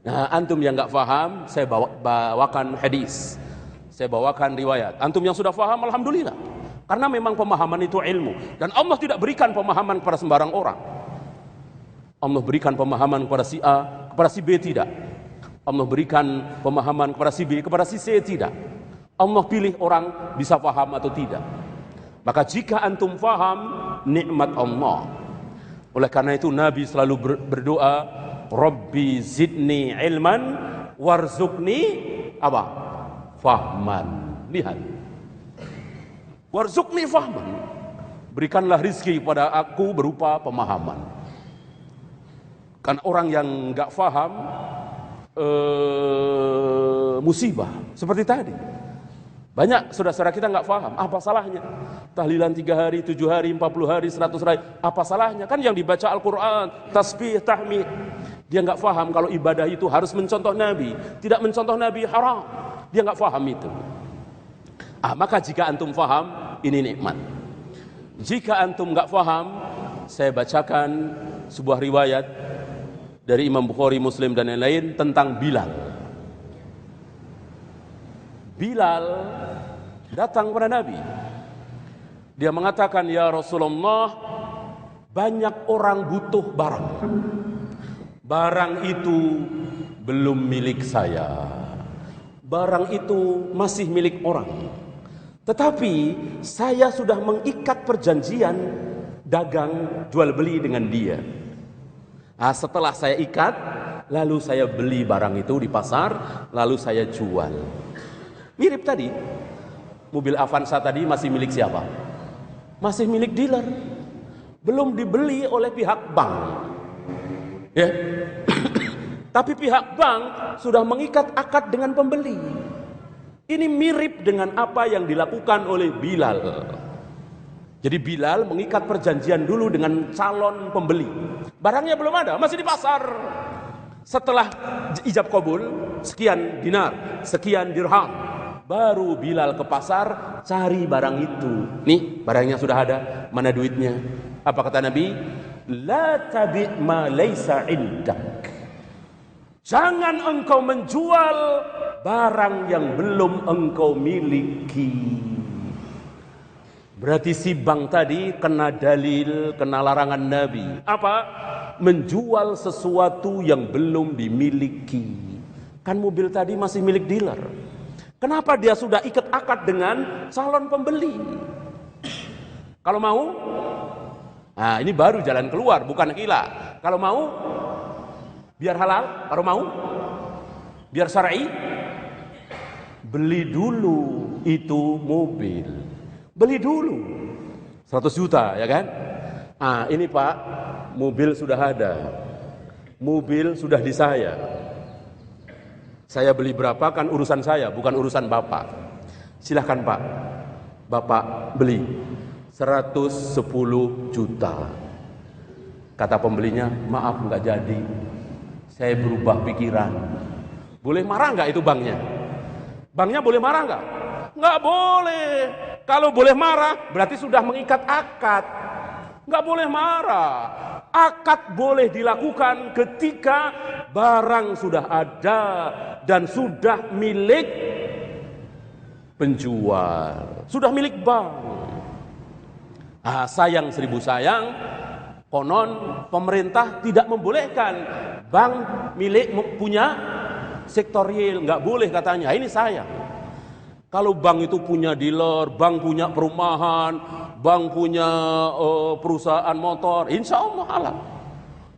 Nah, antum yang enggak faham, saya bawakan hadis. Saya bawakan riwayat. Antum yang sudah faham, alhamdulillah. Karena memang pemahaman itu ilmu. Dan Allah tidak berikan pemahaman kepada sembarang orang. Allah berikan pemahaman kepada si A, kepada si B tidak. Allah berikan pemahaman kepada si B, kepada si C tidak. Allah pilih orang bisa faham atau tidak. Maka jika antum faham, nikmat Allah. Oleh karena itu Nabi selalu berdoa, Rabbi zidni ilman warzuqni apa? Fahman. Lihat. Warzuqni fahman. Berikanlah rizki pada aku berupa pemahaman. Kan orang yang enggak faham musibah seperti tadi. Banyak saudara-saudara kita enggak faham. Apa salahnya? Tahlilan 3 hari, 7 hari, 40 hari, 100 hari. Apa salahnya? Kan yang dibaca Al-Quran, tasbih, tahmid. Dia enggak faham kalau ibadah itu harus mencontoh Nabi. Tidak mencontoh Nabi haram. Dia enggak faham itu. Maka jika antum faham, ini nikmat. Jika antum enggak faham, saya bacakan sebuah riwayat dari Imam Bukhari, Muslim dan lain-lain tentang Bilal. Bilal datang kepada Nabi. Dia mengatakan, ya Rasulullah, banyak orang butuh barang. Barang itu belum milik saya. Barang itu masih milik orang. Tetapi saya sudah mengikat perjanjian dagang jual beli dengan dia. Setelah saya ikat, lalu saya beli barang itu di pasar, lalu saya jual. Mirip tadi, mobil Avanza tadi masih milik siapa? Masih milik dealer. Belum dibeli oleh pihak bank. Ya. Tapi pihak bank sudah mengikat akad dengan pembeli. Ini mirip dengan apa yang dilakukan oleh Bilal. Jadi Bilal mengikat perjanjian dulu dengan calon pembeli. Barangnya belum ada, masih di pasar. Setelah ijab kabul, sekian dinar, sekian dirham. baru Bilal ke pasar cari barang itu. Nih, barangnya sudah ada, mana duitnya? Apa kata Nabi? La tabi' ma laysa indak. Jangan engkau menjual barang yang belum engkau miliki. Berarti si bank tadi kena dalil, kena larangan Nabi. Apa? Menjual sesuatu yang belum dimiliki. Kan mobil tadi masih milik dealer. Kenapa dia sudah ikat akad dengan calon pembeli? Kalau mau, nah ini baru jalan keluar, bukan gila. Kalau mau, biar halal. Kalau mau, biar syar'i, beli dulu itu mobil. Beli dulu 100 juta, ya kan? Ah, ini Pak, mobil sudah ada. Mobil sudah di saya. Saya beli berapa kan urusan saya, bukan urusan Bapak. Silahkan Pak, Bapak beli 110 juta. Kata pembelinya, maaf nggak jadi. Saya berubah pikiran. Boleh marah nggak itu banknya? Banknya boleh marah nggak? Nggak boleh. Kalau boleh marah, berarti sudah mengikat akad. Nggak boleh marah. Akad boleh dilakukan ketika barang sudah ada dan sudah milik penjual, sudah milik bank. Ah, sayang seribu sayang, konon pemerintah tidak membolehkan bank milik punya sektor real, nggak boleh katanya. Ini sayang. Kalau bank itu punya dealer, bank punya perumahan, bank punya perusahaan motor, insya Allah halal.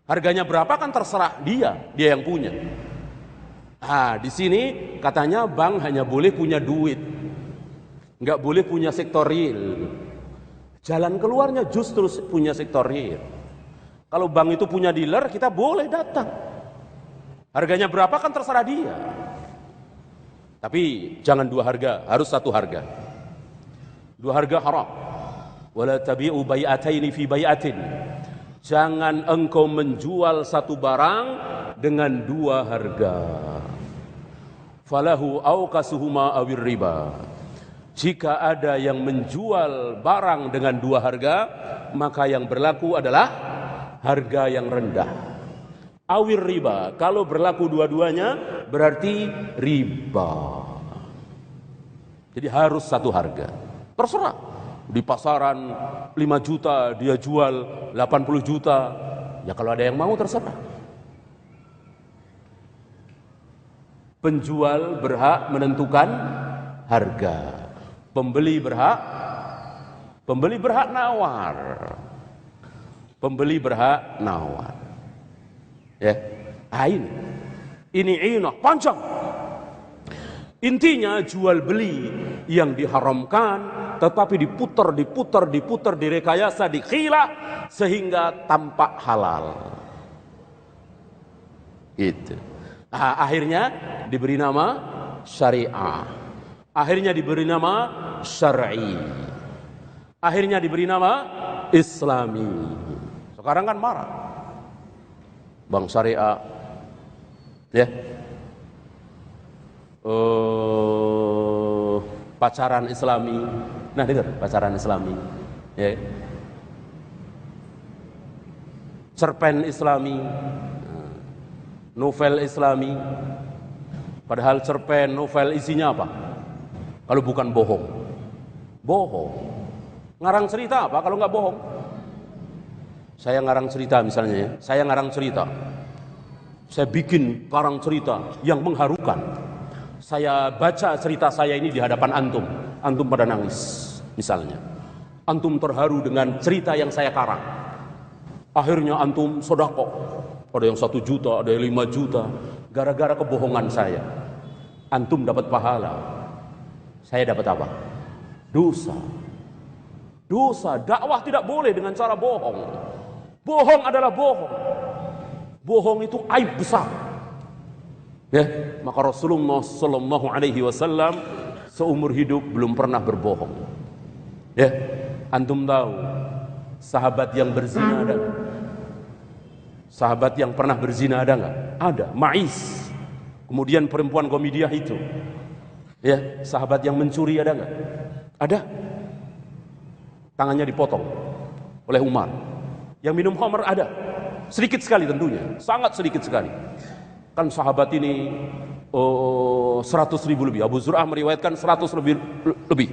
Harganya berapa kan terserah dia yang punya. Ah, di sini katanya bank hanya boleh punya duit, nggak boleh punya sektor real. Jalan keluarnya justru punya sektor real. Kalau bank itu punya dealer, kita boleh datang. Harganya berapa kan terserah dia. Tapi jangan dua harga, harus satu harga. Dua harga haram. Wala tabi'u bai'ataini fi bai'atin. Jangan engkau menjual satu barang dengan dua harga. Falahu awqasuhuma awir riba. Jika ada yang menjual barang dengan dua harga, maka yang berlaku adalah harga yang rendah. Awir riba, kalau berlaku dua-duanya berarti riba. Jadi harus satu harga. Terserah, di pasaran 5 juta dia jual 80 juta. Ya kalau ada yang mau terserah. Penjual berhak menentukan harga. Pembeli berhak nawar. Pembeli berhak nawar. Ya, ini inah panjang. Intinya jual beli yang diharamkan, tetapi diputar, direkayasa, dikhilah sehingga tampak halal. Itu. Nah, akhirnya diberi nama syariah. Akhirnya diberi nama syar'i. Akhirnya diberi nama islami. Sekarang kan marah. Bank syariah, ya, pacaran islami. Nah dengar, pacaran islami, ya, cerpen islami, novel islami. Padahal cerpen, novel isinya apa? Kalau bukan bohong, bohong. Ngarang cerita apa kalau nggak bohong? Saya ngarang cerita misalnya ya, saya ngarang cerita. Saya bikin karang cerita yang mengharukan. Saya baca cerita saya ini di hadapan antum. Antum pada nangis misalnya. Antum terharu dengan cerita yang saya karang. Akhirnya antum sedekah. Ada yang 1 juta, ada yang 5 juta. Gara-gara kebohongan saya. Antum dapat pahala. Saya dapat apa? Dosa. Dosa. Dakwah tidak boleh dengan cara bohong. Bohong adalah bohong. Bohong itu aib besar. Ya, maka Rasulullah sallallahu alaihi wasallam seumur hidup belum pernah berbohong. Ya, antum tahu sahabat yang berzina ada? Sahabat yang pernah berzina ada enggak? Ada, Ma'is. Kemudian perempuan Qamidiyah itu. Ya, sahabat yang mencuri ada nggak? Ada. Tangannya dipotong oleh Umar. Yang minum khamr ada. Sedikit sekali tentunya, sangat sedikit sekali. Kan sahabat ini 100.000 lebih. Abu Zur'ah meriwayatkan 100 lebih.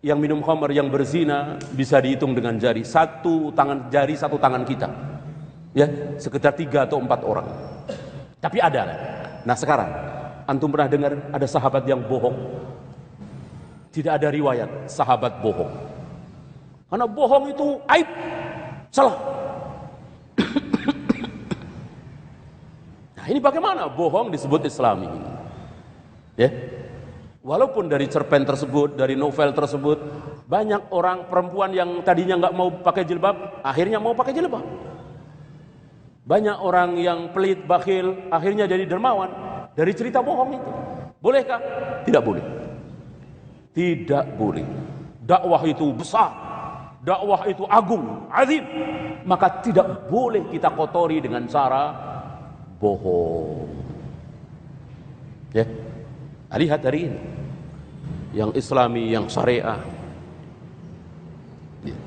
Yang minum khamr, yang berzina bisa dihitung dengan jari. Satu tangan kita. Ya, sekitar 3 atau 4 orang. Tapi ada. Nah sekarang, antum pernah dengar ada sahabat yang bohong? Tidak ada riwayat sahabat bohong. Karena bohong itu aib, salah. Nah ini bagaimana bohong disebut Islami? Ya, walaupun dari cerpen tersebut, dari novel tersebut, banyak orang perempuan yang tadinya nggak mau pakai jilbab, akhirnya mau pakai jilbab. Banyak orang yang pelit, bakhil, akhirnya jadi dermawan dari cerita bohong itu. Bolehkah? Tidak boleh. Tidak boleh. Dakwah itu besar, dakwah itu agung, azim. Maka tidak boleh kita kotori dengan cara bohong. Ya, lihat hari ini, yang Islami, yang syariah. Ya.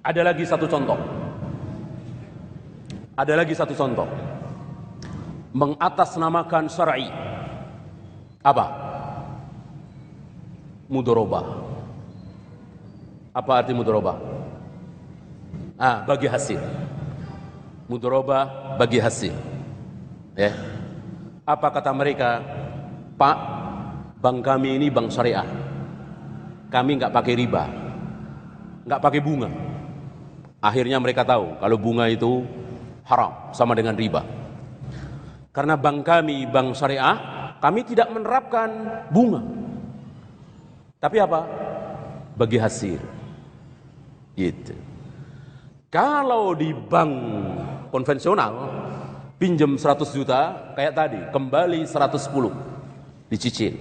Ada lagi satu contoh. Ada lagi satu contoh. Mengatasnamakan syar'i. Apa? Mudharabah. Apa arti mudharabah? Bagi hasil. Mudharabah bagi hasil. Ya. Apa kata mereka? Pak, bank kami ini bank syariah. Kami nggak pakai riba, nggak pakai bunga. Akhirnya mereka tahu kalau bunga itu haram, sama dengan riba. Karena bank kami bank syariah, kami tidak menerapkan bunga. Tapi apa? Bagi hasil. Gitu. Kalau di bank konvensional pinjam 100 juta kayak tadi, kembali 110 dicicil.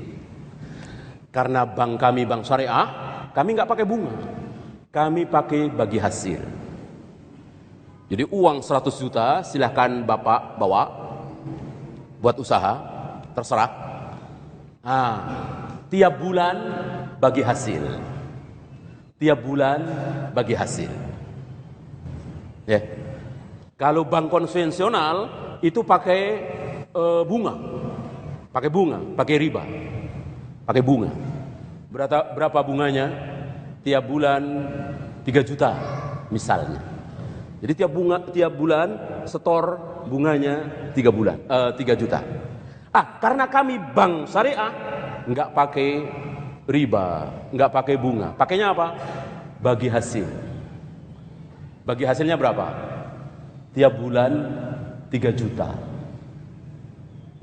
Karena bank kami bank syariah, kami nggak pakai bunga. Kami pakai bagi hasil. Jadi uang 100 juta silahkan Bapak bawa buat usaha, terserah. Tiap bulan bagi hasil. Tiap bulan bagi hasil. Ya. Kalau bank konvensional itu pakai bunga. Pakai bunga, pakai riba. Pakai bunga. Berapa bunganya? Tiap bulan 3 juta misalnya. Jadi tiap bulan setor bunganya 3 juta. Karena kami bank syariah nggak pakai riba, nggak pakai bunga. Pakainya apa? Bagi hasil. Bagi hasilnya berapa? Tiap bulan 3 juta.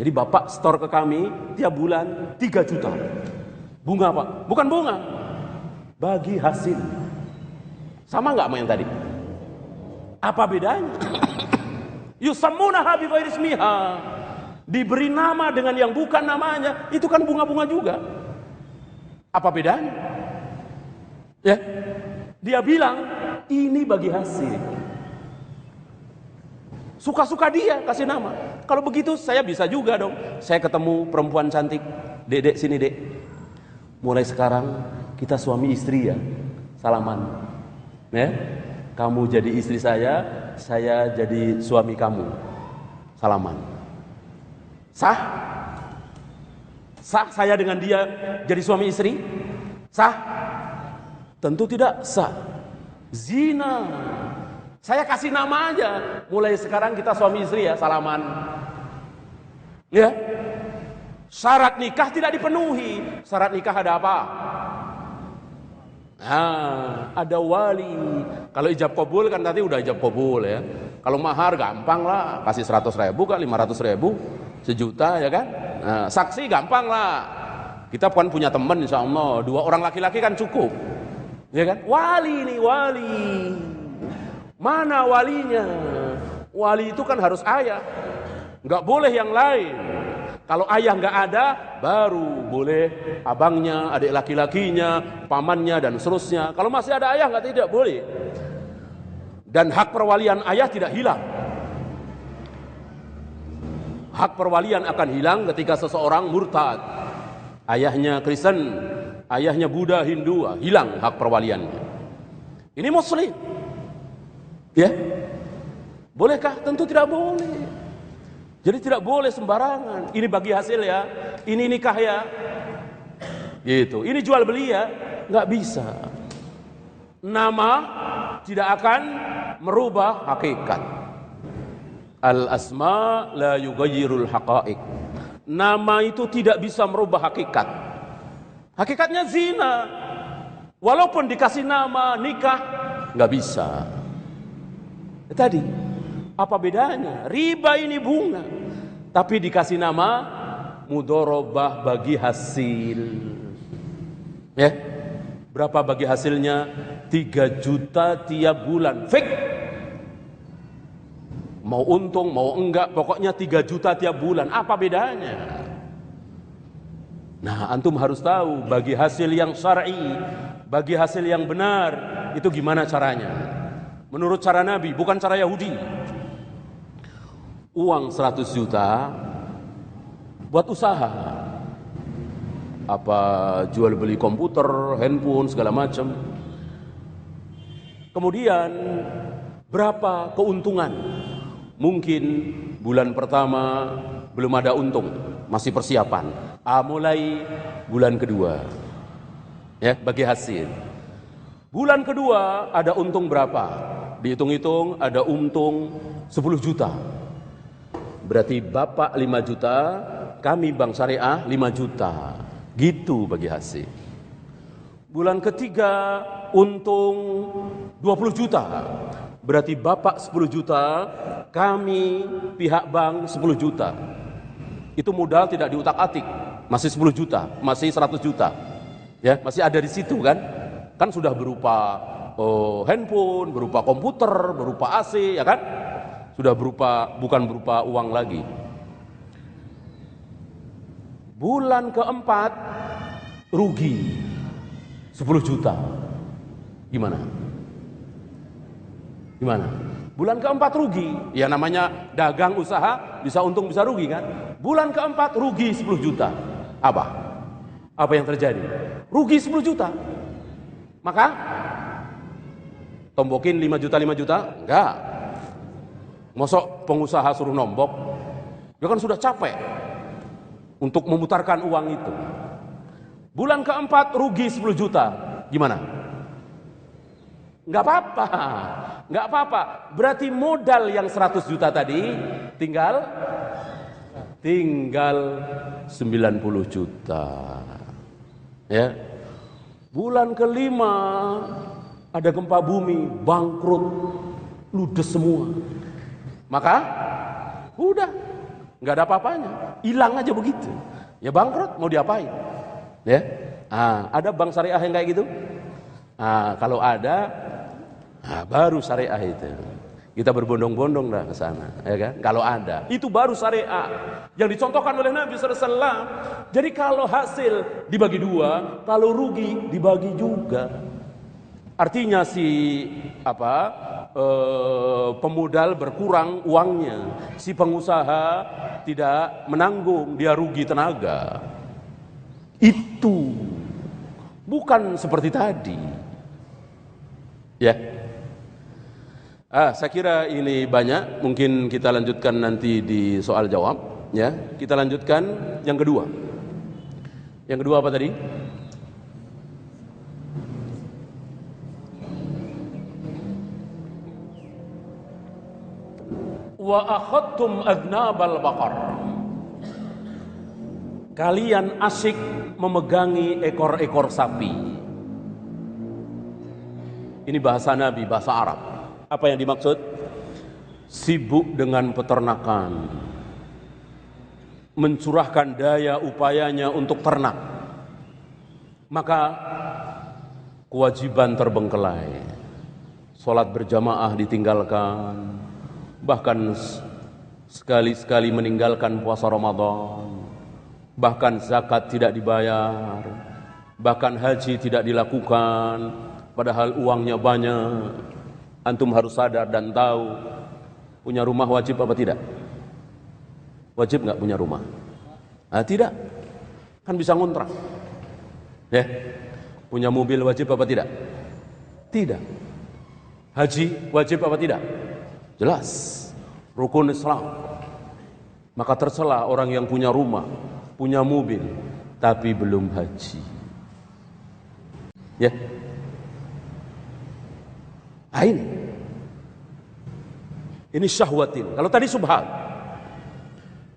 Jadi Bapak setor ke kami tiap bulan 3 juta. Bunga apa? Bukan bunga. Bagi hasil. Sama nggak sama yang tadi? Apa bedanya? Yusammunaha bighairi ismiha. Diberi nama dengan yang bukan namanya, itu kan bunga-bunga juga. Apa bedanya? Ya. Dia bilang ini bagi hasil. Suka-suka dia kasih nama. Kalau begitu saya bisa juga dong. Saya ketemu perempuan cantik, Dek, sini Dek. Mulai sekarang kita suami istri ya. Salaman. Ya. Kamu jadi istri saya jadi suami kamu. Salaman. Sah? Sah saya dengan dia jadi suami istri? Sah? Tentu tidak sah. Zina. Saya kasih nama aja. Mulai sekarang kita suami istri ya, salaman. Ya. Syarat nikah tidak dipenuhi. Syarat nikah ada apa? Ada wali. Kalau ijab kabul kan tadi udah ijab kabul ya. Kalau mahar gampang lah, kasih 100.000 kan 500.000, 1 juta ya kan. Saksi gampang lah. Kita kan punya teman insya Allah 2 orang laki-laki kan cukup, ya kan. Wali nih wali. Mana walinya? Wali itu kan harus ayah, nggak boleh yang lain. Kalau ayah nggak ada, baru boleh abangnya, adik laki-lakinya, pamannya dan seterusnya. Kalau masih ada ayah nggak, tidak boleh. Dan hak perwalian ayah tidak hilang. Hak perwalian akan hilang ketika seseorang murtad. Ayahnya Kristen, ayahnya Buddha, Hindu, hilang hak perwaliannya. Ini muslim. Ya. Bolehkah? Tentu tidak boleh. Jadi tidak boleh sembarangan. Ini bagi hasil ya, ini nikah ya. Gitu. Ini jual beli ya, nggak bisa. Nama tidak akan merubah hakikat. Al-asma la yughayyirul haqa'iq. Nama itu tidak bisa merubah hakikat. Hakikatnya zina. Walaupun dikasih nama nikah, nggak bisa. Tadi, apa bedanya? Riba ini bunga, tapi dikasih nama mudorobah bagi hasil. Ya, berapa bagi hasilnya? 3 juta tiap bulan. Fix. Mau untung, mau enggak, pokoknya 3 juta tiap bulan. Apa bedanya? Nah, antum harus tahu bagi hasil yang syar'i, bagi hasil yang benar, itu gimana caranya? Menurut cara Nabi, bukan cara Yahudi. Uang 100 juta buat usaha. Apa jual beli komputer, handphone, segala macam. Kemudian berapa keuntungan? Mungkin bulan pertama belum ada untung, masih persiapan. Mulai bulan kedua, ya, bagi hasil. Bulan kedua ada untung berapa? Dihitung-hitung ada untung 10 juta. Berarti bapak 5 juta, kami Bank Syariah 5 juta. Gitu bagi hasil. Bulan ketiga untung 20 juta. Berarti bapak 10 juta, kami pihak bank 10 juta. Itu modal tidak diutak-atik, masih 10 juta, masih 100 juta. Ya, masih ada di situ kan? Kan sudah berupa handphone, berupa komputer, berupa AC, ya kan? Sudah berupa, bukan berupa uang lagi. Bulan keempat rugi 10 juta. Gimana? Gimana? Bulan keempat rugi. Ya namanya dagang usaha, bisa untung bisa rugi kan? Bulan keempat rugi 10 juta. Apa? Apa yang terjadi? Rugi 10 juta. Maka tombokin 5 juta 5 juta? Enggak. Mosok pengusaha suruh nombok? Dia kan sudah capek untuk memutarkan uang itu. Bulan keempat rugi 10 juta. Gimana? Enggak apa-apa. Enggak apa-apa. Berarti modal yang 100 juta tadi tinggal 90 juta. Ya. Bulan kelima ada gempa bumi, bangkrut, ludes semua. Maka udah enggak ada apa-apanya. Hilang aja begitu. Ya bangkrut mau diapain? Ya. Ada bank syariah yang kayak gitu? Kalau ada, baru syariah itu. Kita berbondong-bondong dah ke sana, ya kan? Kalau ada, itu baru syariah yang dicontohkan oleh Nabi SAW. Jadi kalau hasil dibagi dua, kalau rugi dibagi juga. Artinya pemodal berkurang uangnya, si pengusaha tidak menanggung, dia rugi tenaga. Itu bukan seperti tadi. Ya. Saya kira ini banyak, mungkin kita lanjutkan nanti di soal jawab, ya. Kita lanjutkan yang kedua. Yang kedua apa tadi? Wa akhadtum adnabal baqar. Kalian asyik memegangi ekor-ekor sapi. Ini bahasa Nabi, bahasa Arab. Apa yang dimaksud? Sibuk dengan peternakan, mencurahkan daya upayanya untuk ternak. Maka kewajiban terbengkelai. Salat berjamaah ditinggalkan, bahkan sekali-sekali meninggalkan puasa Ramadan, bahkan zakat tidak dibayar, bahkan haji tidak dilakukan, padahal uangnya banyak. Antum harus sadar dan tahu, punya rumah wajib apa tidak? Wajib nggak punya rumah? Ah, tidak. Kan bisa ngontrak. Ya. Punya mobil wajib apa tidak? Tidak. Haji wajib apa tidak? Jelas. Rukun Islam. Maka tercela orang yang punya rumah, punya mobil, tapi belum haji. Ya. Ini syahwatin. Kalau tadi subhan.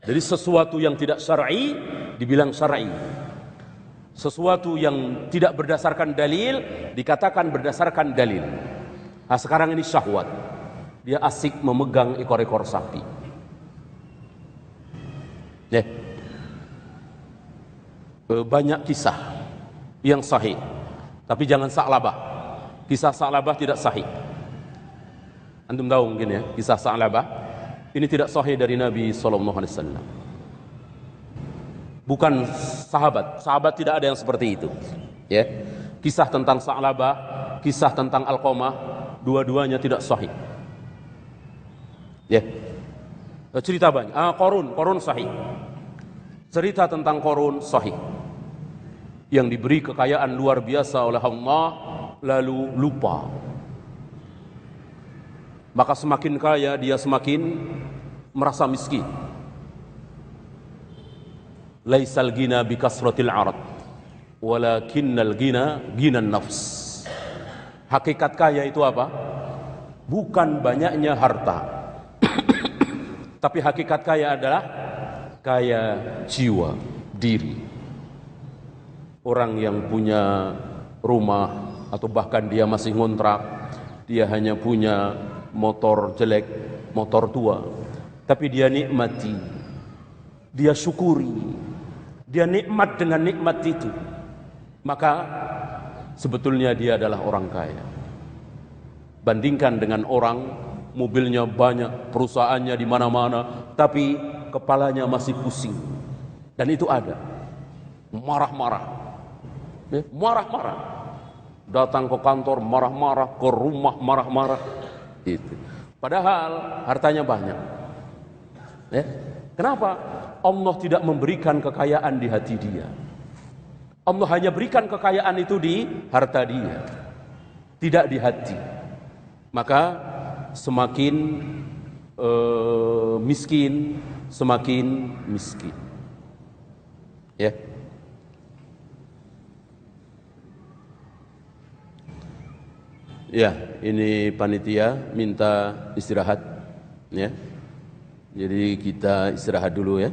Jadi sesuatu yang tidak syar'i dibilang syar'i. Sesuatu yang tidak berdasarkan dalil dikatakan berdasarkan dalil. Nah, sekarang ini syahwat. Dia asik memegang ekor-ekor sapi. Ya. Banyak kisah yang sahih. Tapi jangan sa'labah. Kisah sa'labah tidak sahih. Antum tahu mungkin ya, kisah Sa'labah. Ini tidak sahih dari Nabi SAW. Bukan sahabat tidak ada yang seperti itu. Ya, kisah tentang Sa'labah, kisah tentang Alqamah, dua-duanya tidak sahih. Ya, cerita banyak. Qarun sahih. Cerita tentang Qarun sahih. Yang diberi kekayaan luar biasa oleh Allah, lalu lupa. Maka semakin kaya dia semakin merasa miskin. Laisal ghina bi kasratil arad, walakinnal ghina ghinan nafs. Hakikat kaya itu apa? Bukan banyaknya harta. Tapi hakikat kaya adalah kaya jiwa, diri. Orang yang punya rumah atau bahkan dia masih ngontrak, dia hanya punya motor jelek, motor tua, tapi dia nikmati, dia syukuri, dia nikmat dengan nikmat itu, maka sebetulnya dia adalah orang kaya. Bandingkan dengan orang mobilnya banyak, perusahaannya di mana-mana, tapi kepalanya masih pusing. Dan itu ada. Marah-marah. Marah-marah. Datang ke kantor marah-marah, ke rumah marah-marah. Itu. Padahal hartanya banyak. Ya. Kenapa? Allah tidak memberikan kekayaan di hati dia. Allah hanya berikan kekayaan itu di harta dia, tidak di hati. Maka semakin miskin, semakin miskin. Ya. Ya, ini panitia minta istirahat, ya. Jadi kita istirahat dulu ya.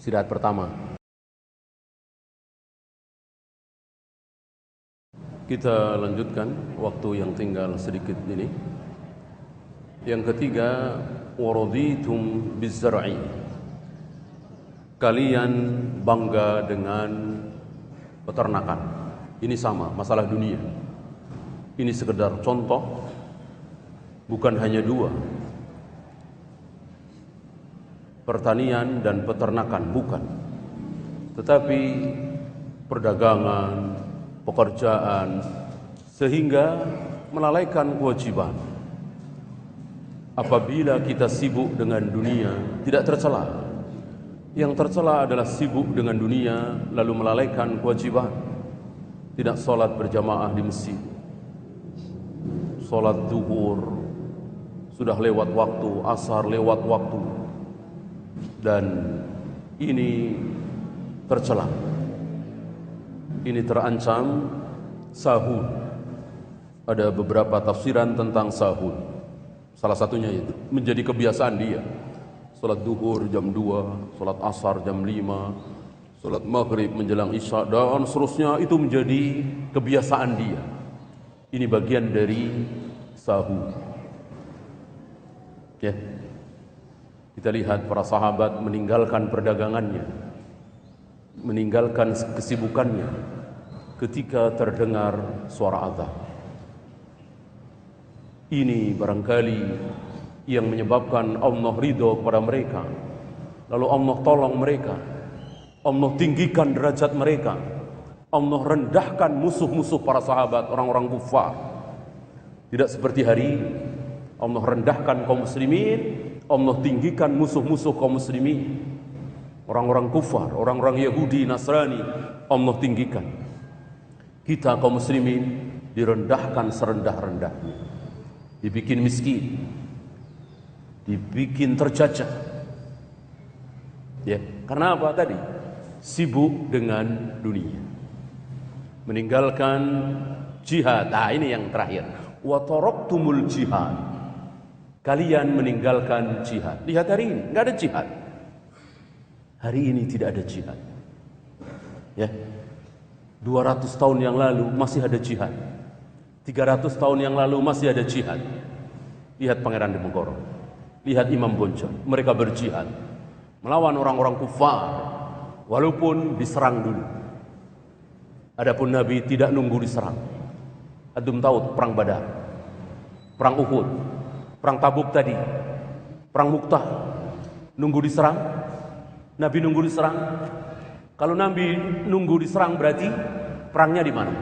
Istirahat pertama. Kita lanjutkan waktu yang tinggal sedikit ini. Yang ketiga, waraditum bizzar'i. Kalian bangga dengan peternakan. Ini sama, masalah dunia. Ini sekedar contoh, bukan hanya dua. Pertanian dan peternakan, bukan. Tetapi perdagangan, pekerjaan, sehingga melalaikan kewajiban. Apabila kita sibuk dengan dunia, tidak tercela. Yang tercela adalah sibuk dengan dunia, lalu melalaikan kewajiban. Tidak sholat berjamaah di masjid. Sholat zuhur sudah lewat waktu, asar lewat waktu, dan ini tercela. Ini terancam sahud. Ada beberapa tafsiran tentang sahud. Salah satunya itu menjadi kebiasaan dia. Sholat zuhur jam 2, sholat asar jam 5, sholat maghrib menjelang isya, dan seterusnya, itu menjadi kebiasaan dia. Ini bagian dari sahud. Ya. Kita lihat para sahabat meninggalkan perdagangannya, meninggalkan kesibukannya ketika terdengar suara azan. Ini barangkali yang menyebabkan Allah ridho kepada mereka. Lalu Allah tolong mereka, Allah tinggikan derajat mereka, Allah rendahkan musuh-musuh para sahabat, orang-orang kufar. Tidak seperti hari ini. Allah rendahkan kaum muslimin, Allah tinggikan musuh-musuh kaum muslimin. Orang-orang kufar, orang-orang Yahudi, Nasrani, Allah tinggikan. Kita kaum muslimin direndahkan serendah-rendahnya. Dibikin miskin, dibikin terjajah. Ya, karena apa tadi? Sibuk dengan dunia. Meninggalkan jihad. Nah, ini yang terakhir. Wa taraktumul jihad. Kalian meninggalkan jihad. Lihat hari ini, enggak ada jihad. Hari ini tidak ada jihad. Ya. 200 tahun yang lalu masih ada jihad. 300 tahun yang lalu masih ada jihad. Lihat Pangeran Diponegoro. Lihat Imam Bonjol. Mereka berjihad melawan orang-orang kufar walaupun diserang dulu. Adapun Nabi tidak nunggu diserang. Antum tahu perang Badar, perang Uhud, perang Tabuk tadi, perang Mu'tah, nunggu diserang? Nabi nunggu diserang? Kalau Nabi nunggu diserang berarti perangnya di mana?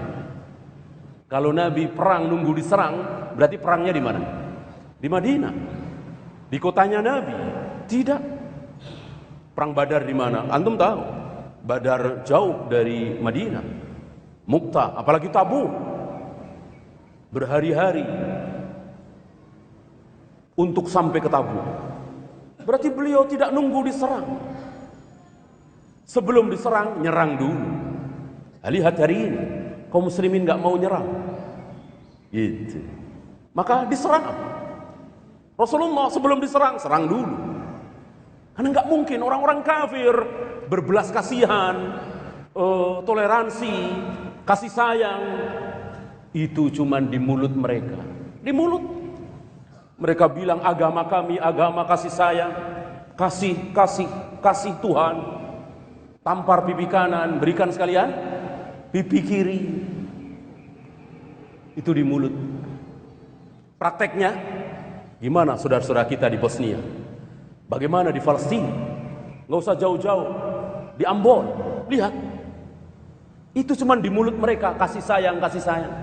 Kalau Nabi perang nunggu diserang berarti perangnya di mana? Di Madinah, di kotanya Nabi. Tidak. Perang Badar di mana? Antum tahu? Badar jauh dari Madinah. Mu'tah, apalagi Tabuk, berhari-hari untuk sampai ke Tabuk. Berarti beliau tidak nunggu diserang. Sebelum diserang, nyerang dulu. Lihat hari ini, kaum muslimin nggak mau nyerang. Gitu. Maka diserang. Rasulullah sebelum diserang, serang dulu. Karena nggak mungkin orang-orang kafir berbelas kasihan, toleransi, kasih sayang. Itu cuman di mulut mereka. Di mulut. Mereka bilang agama kami, agama kasih sayang. Kasih Tuhan. Tampar pipi kanan, berikan sekalian pipi kiri. Itu di mulut. Prakteknya gimana saudara-saudara kita di Bosnia? Bagaimana di Palestina? Nggak usah jauh-jauh. Di Ambon, lihat. Itu cuma di mulut mereka, kasih sayang, kasih sayang.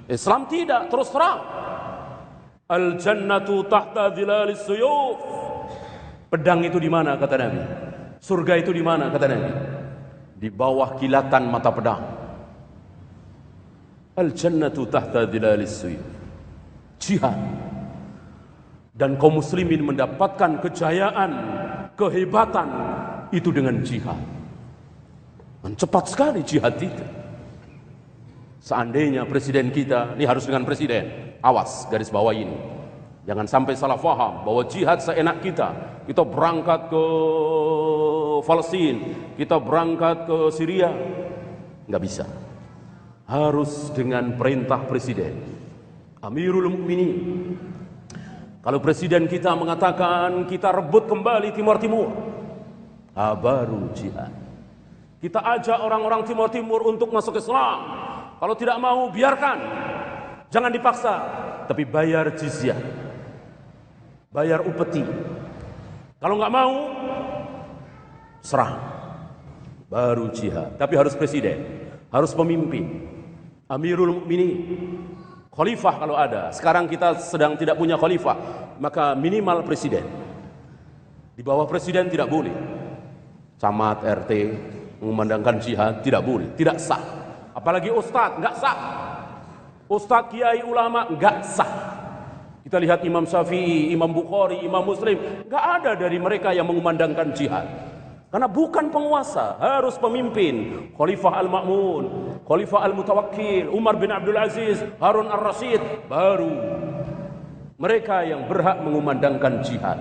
Islam tidak, terus terang. Al-jannatu tahta dhilalis suyuf. Pedang itu di mana kata Nabi? Surga itu di mana kata Nabi? Di bawah kilatan mata pedang. Al-jannatu tahta dhilalis suyuf. Jihad. Dan kaum muslimin mendapatkan kejayaan, kehebatan itu dengan jihad. Dan cepat sekali jihad itu. Seandainya presiden kita, ini harus dengan presiden, awas garis bawah ini. Jangan sampai salah faham bahwa jihad seenak kita. Kita berangkat ke Palestina, kita berangkat ke Syria. Nggak bisa. Harus dengan perintah presiden. Amirul Mukminin. Kalau presiden kita mengatakan kita rebut kembali Timur Timur, baru jihad. Kita ajak orang-orang Timur Timur untuk masuk Islam. Kalau tidak mau, biarkan. Jangan dipaksa, tapi bayar jizyah. Bayar upeti. Kalau nggak mau, serang. Baru jihad. Tapi harus presiden, harus pemimpin, Amirul Mukminin, khalifah kalau ada. Sekarang kita sedang tidak punya khalifah, maka minimal presiden. Di bawah presiden tidak boleh. Camat, RT mengumandangkan jihad tidak boleh, tidak sah. Apalagi ustadz, nggak sah. Ustadz, kiai, ulama nggak sah. Kita lihat Imam Syafi'i, Imam Bukhari, Imam Muslim, nggak ada dari mereka yang mengumandangkan jihad. Karena bukan penguasa, harus pemimpin. Khalifah Al-Ma'mun, Khalifah Al-Mutawakkil, Umar bin Abdul Aziz, Harun Ar-Rasyid, baru mereka yang berhak mengumandangkan jihad.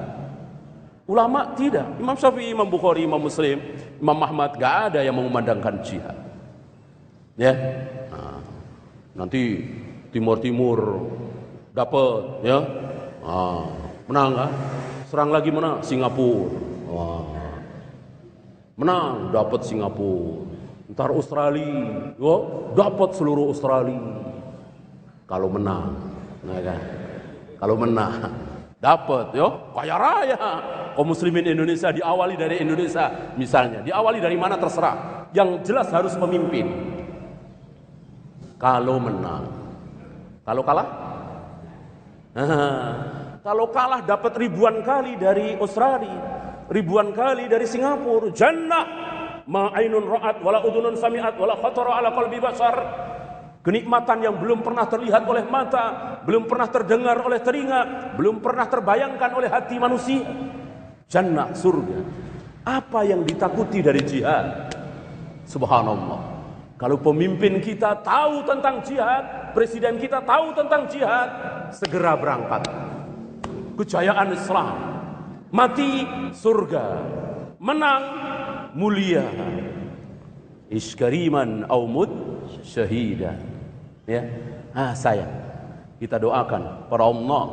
Ulama tidak. Imam Syafi'i, Imam Bukhari, Imam Muslim, Imam Ahmad, nggak ada yang mengumandangkan jihad. Ya, nanti Timur dapat, ya, menang kan? Serang lagi mana? Singapura. Menang, dapat Singapura. Ntar Australia, dapat seluruh Australia. Kalau menang, nah kan? Kalau menang, dapat, kaya raya. Kaum muslimin Indonesia diawali dari Indonesia, misalnya, diawali dari mana terserah. Yang jelas harus memimpin. Kalau menang, Kalau kalah? Kalau kalah dapat ribuan kali dari Australia, ribuan kali dari Singapura. Jannah ma ainun ra'at wala udunun sami'at wala khatara ala qalbi bashar. Kenikmatan yang belum pernah terlihat oleh mata, belum pernah terdengar oleh telinga, belum pernah terbayangkan oleh hati manusia. Jannah, surga. Apa yang ditakuti dari jihad? Subhanallah. Kalau pemimpin kita tahu tentang jihad, presiden kita tahu tentang jihad, segera berangkat. Kejayaan Islam, mati surga, menang mulia. Iskariman aumud syahidan. Ya, sayang. Kita doakan para Allah,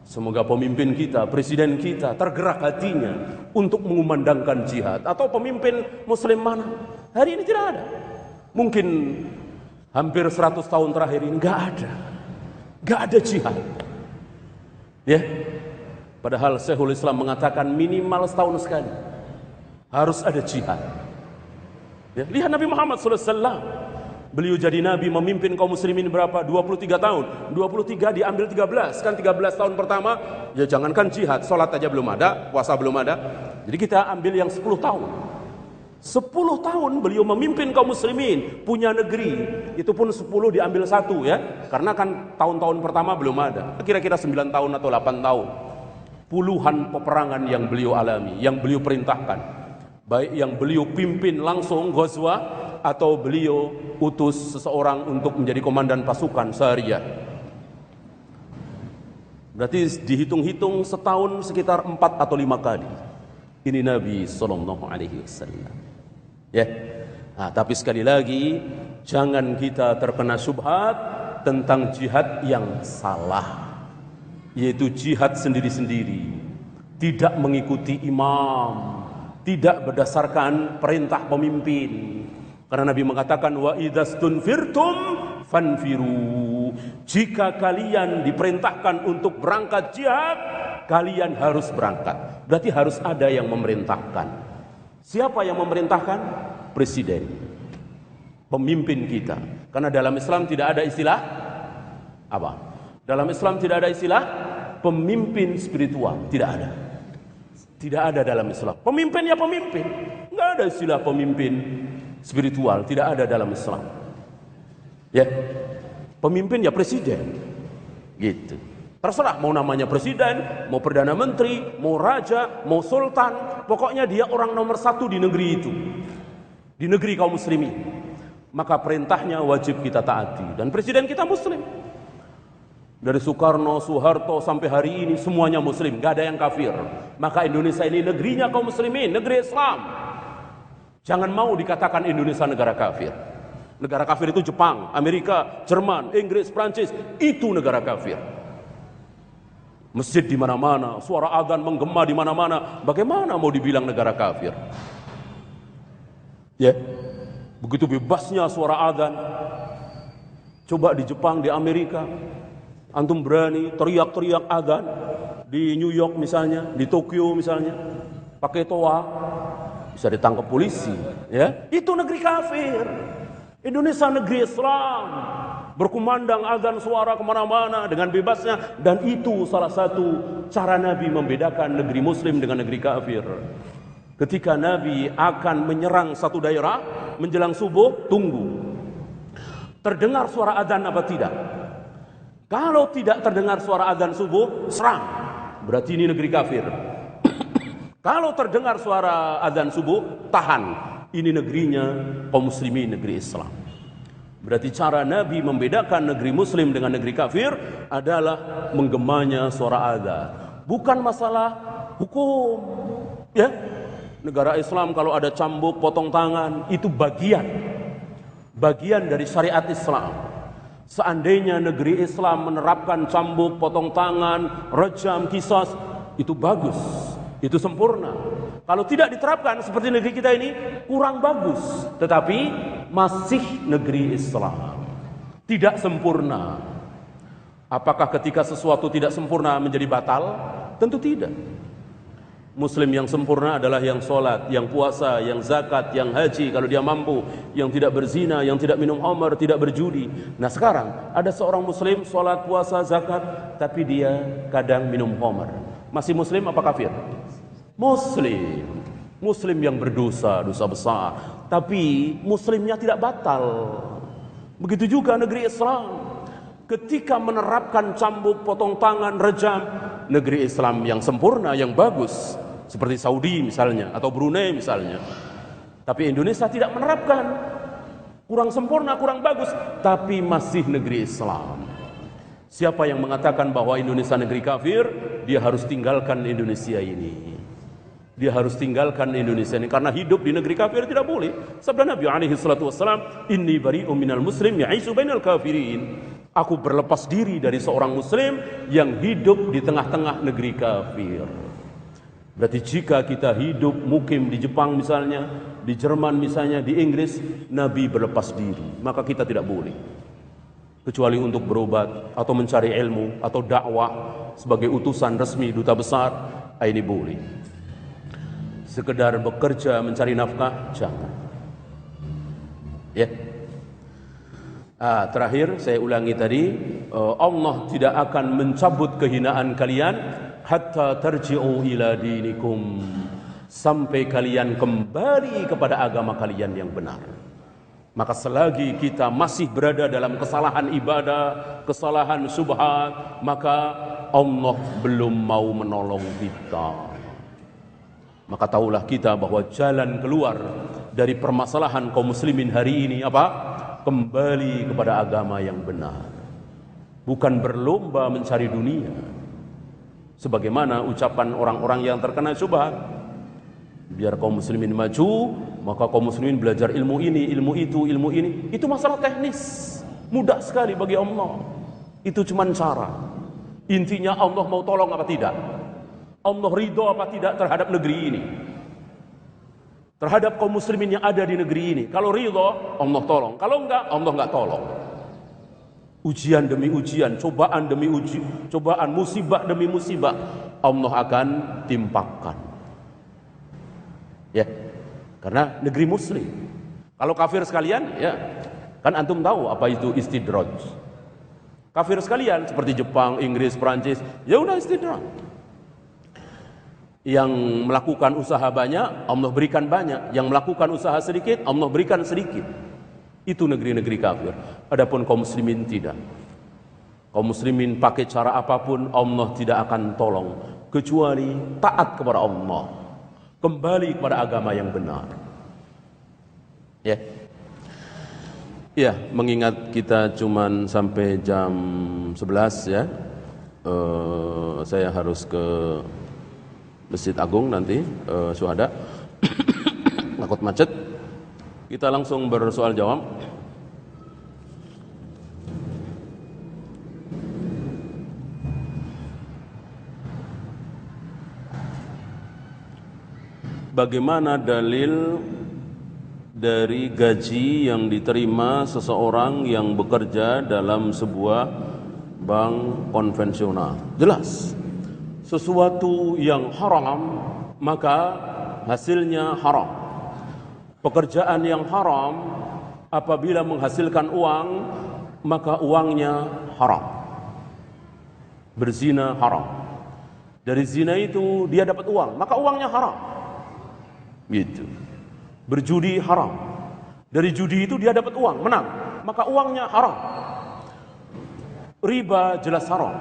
semoga pemimpin kita, presiden kita tergerak hatinya untuk mengumandangkan jihad. Atau pemimpin muslim mana? Hari ini tidak ada. Mungkin hampir 100 tahun terakhir ini nggak ada jihad. Ya, padahal Syekhul Islam mengatakan minimal setahun sekali harus ada jihad. Ya, lihat Nabi Muhammad SAW. Beliau jadi nabi memimpin kaum muslimin berapa? 23 tahun. 23 diambil 13. Kan 13 tahun pertama, ya jangankan jihad, sholat aja belum ada, puasa belum ada. Jadi kita ambil yang 10 tahun. 10 tahun beliau memimpin kaum muslimin, punya negeri. Itu pun 10 diambil 1 ya. Karena kan tahun-tahun pertama belum ada. Kira-kira 9 tahun atau 8 tahun. Puluhan peperangan yang beliau alami, yang beliau perintahkan. Baik yang beliau pimpin langsung ghazwah, atau beliau utus seseorang untuk menjadi komandan pasukan syariah. Berarti dihitung-hitung setahun sekitar 4 atau 5 kali. Ini Nabi SAW. Ya. Tapi sekali lagi, jangan kita terkena syubhat tentang jihad yang salah, yaitu jihad sendiri-sendiri, tidak mengikuti imam, tidak berdasarkan perintah pemimpin. Karena Nabi mengatakan wa idzastunfirtum fanfiru. Jika kalian diperintahkan untuk berangkat jihad, kalian harus berangkat. Berarti harus ada yang memerintahkan. Siapa yang memerintahkan? Presiden, pemimpin kita. Karena dalam Islam tidak ada istilah apa? Dalam Islam tidak ada istilah pemimpin spiritual, tidak ada. Tidak ada dalam Islam. Pemimpin ya pemimpin, nggak ada istilah pemimpin spiritual, tidak ada dalam Islam. Ya, pemimpin ya presiden, gitu. Terserah mau namanya presiden, mau perdana menteri, mau raja, mau sultan, pokoknya dia orang nomor 1 di negeri itu, di negeri kaum muslimin. Maka perintahnya wajib kita taati. Dan presiden kita muslim. Dari Soekarno, Soeharto sampai hari ini semuanya muslim, gak ada yang kafir. Maka Indonesia ini negerinya kaum muslimin, negeri Islam. Jangan mau dikatakan Indonesia negara kafir. Negara kafir itu Jepang, Amerika, Jerman, Inggris, Prancis, itu negara kafir. Masjid di mana-mana, suara adzan menggema di mana-mana. Bagaimana mau dibilang negara kafir? Ya, begitu bebasnya suara adzan. Coba di Jepang, di Amerika, antum berani teriak-teriak adzan di New York misalnya, di Tokyo misalnya, pakai toa, bisa ditangkap polisi, ya. Itu negeri kafir. Indonesia negeri Islam, berkumandang azan suara kemana-mana dengan bebasnya. Dan itu salah satu cara Nabi membedakan negeri muslim dengan negeri kafir. Ketika Nabi akan menyerang satu daerah menjelang subuh, tunggu terdengar suara azan apa tidak. Kalau tidak terdengar suara azan subuh, serang, berarti ini negeri kafir. Kalau terdengar suara azan subuh, tahan. Ini negerinya kaum muslimin, negeri Islam. Berarti cara Nabi membedakan negeri muslim dengan negeri kafir adalah menggemanya suara azan. Bukan masalah hukum, ya. Negara Islam kalau ada cambuk, potong tangan, itu bagian dari syariat Islam. Seandainya negeri Islam menerapkan cambuk, potong tangan, rejam, qisas, itu bagus, itu sempurna. Kalau tidak diterapkan seperti negeri kita ini, kurang bagus. Tetapi masih negeri Islam, tidak sempurna. Apakah ketika sesuatu tidak sempurna menjadi batal? Tentu tidak. Muslim yang sempurna adalah yang sholat, yang puasa, yang zakat, yang haji kalau dia mampu, yang tidak berzina, yang tidak minum khamar, tidak berjudi. Nah sekarang ada seorang muslim sholat, puasa, zakat, tapi dia kadang minum khamar. Masih muslim apa kafir? Muslim. Muslim yang berdosa, dosa besar, tapi muslimnya tidak batal. Begitu juga negeri Islam. Ketika menerapkan cambuk, potong tangan, rejam, negeri Islam yang sempurna, yang bagus, seperti Saudi misalnya, atau Brunei misalnya. Tapi Indonesia tidak menerapkan, kurang sempurna, kurang bagus, tapi masih negeri Islam. Siapa yang mengatakan bahwa Indonesia negeri kafir, dia harus tinggalkan Indonesia ini. Dia harus tinggalkan Indonesia ini, karena hidup di negeri kafir tidak boleh. Sabda Nabi alaihi salatu wassalam, "Inni bari'um minal muslim ya'isu bainal kafirin." Aku berlepas diri dari seorang muslim yang hidup di tengah-tengah negeri kafir. Berarti jika kita hidup mukim di Jepang misalnya, di Jerman misalnya, di Inggris, Nabi berlepas diri, maka kita tidak boleh. Kecuali untuk berobat atau mencari ilmu atau dakwah sebagai utusan resmi duta besar, ini boleh. Sekedar bekerja mencari nafkah, jangan. Ya. Terakhir saya ulangi tadi, Allah tidak akan mencabut kehinaan kalian hatta tarji'u ila dinikum, sampai kalian kembali kepada agama kalian yang benar. Maka selagi kita masih berada dalam kesalahan ibadah, kesalahan syubhat, maka Allah belum mau menolong kita. Maka tahulah kita bahwa jalan keluar dari permasalahan kaum muslimin hari ini apa? Kembali kepada agama yang benar. Bukan berlomba mencari dunia. Sebagaimana ucapan orang-orang yang terkena syubhat. Biar kaum muslimin maju, maka kaum muslimin belajar ilmu ini, ilmu itu, ilmu ini. Itu masalah teknis. Mudah sekali bagi Allah. Itu cuma cara. Intinya Allah mau tolong apa tidak? Allah ridho apa tidak terhadap negeri ini? Terhadap kaum muslimin yang ada di negeri ini. Kalau ridho, Allah tolong. Kalau enggak, Allah enggak tolong. Ujian demi ujian, cobaan demi cobaan, musibah demi musibah, Allah akan timpakan. Ya, karena negeri muslim. Kalau kafir sekalian, ya, kan antum tahu apa itu istidraj. Kafir sekalian seperti Jepang, Inggris, Perancis, ya udah istidraj. Yang melakukan usaha banyak, Allah berikan banyak. Yang melakukan usaha sedikit, Allah berikan sedikit. Itu negeri-negeri kafir. Adapun kaum muslimin tidak. Kaum muslimin pakai cara apapun, Allah tidak akan tolong. Kecuali taat kepada Allah. Kembali kepada agama yang benar. Ya. Ya, mengingat kita cuman sampai jam 11 ya. Saya harus ke Masjid Agung nanti, syuhada. Takut macet. Kita langsung bersoal jawab. Bagaimana dalil dari gaji yang diterima seseorang yang bekerja dalam sebuah bank konvensional? Jelas. Sesuatu yang haram, maka hasilnya haram. Pekerjaan yang haram, apabila menghasilkan uang, maka uangnya haram. Berzina haram. Dari zina itu dia dapat uang, maka uangnya haram. Gitu. Berjudi haram. Dari judi itu dia dapat uang, menang, maka uangnya haram. Riba jelas haram.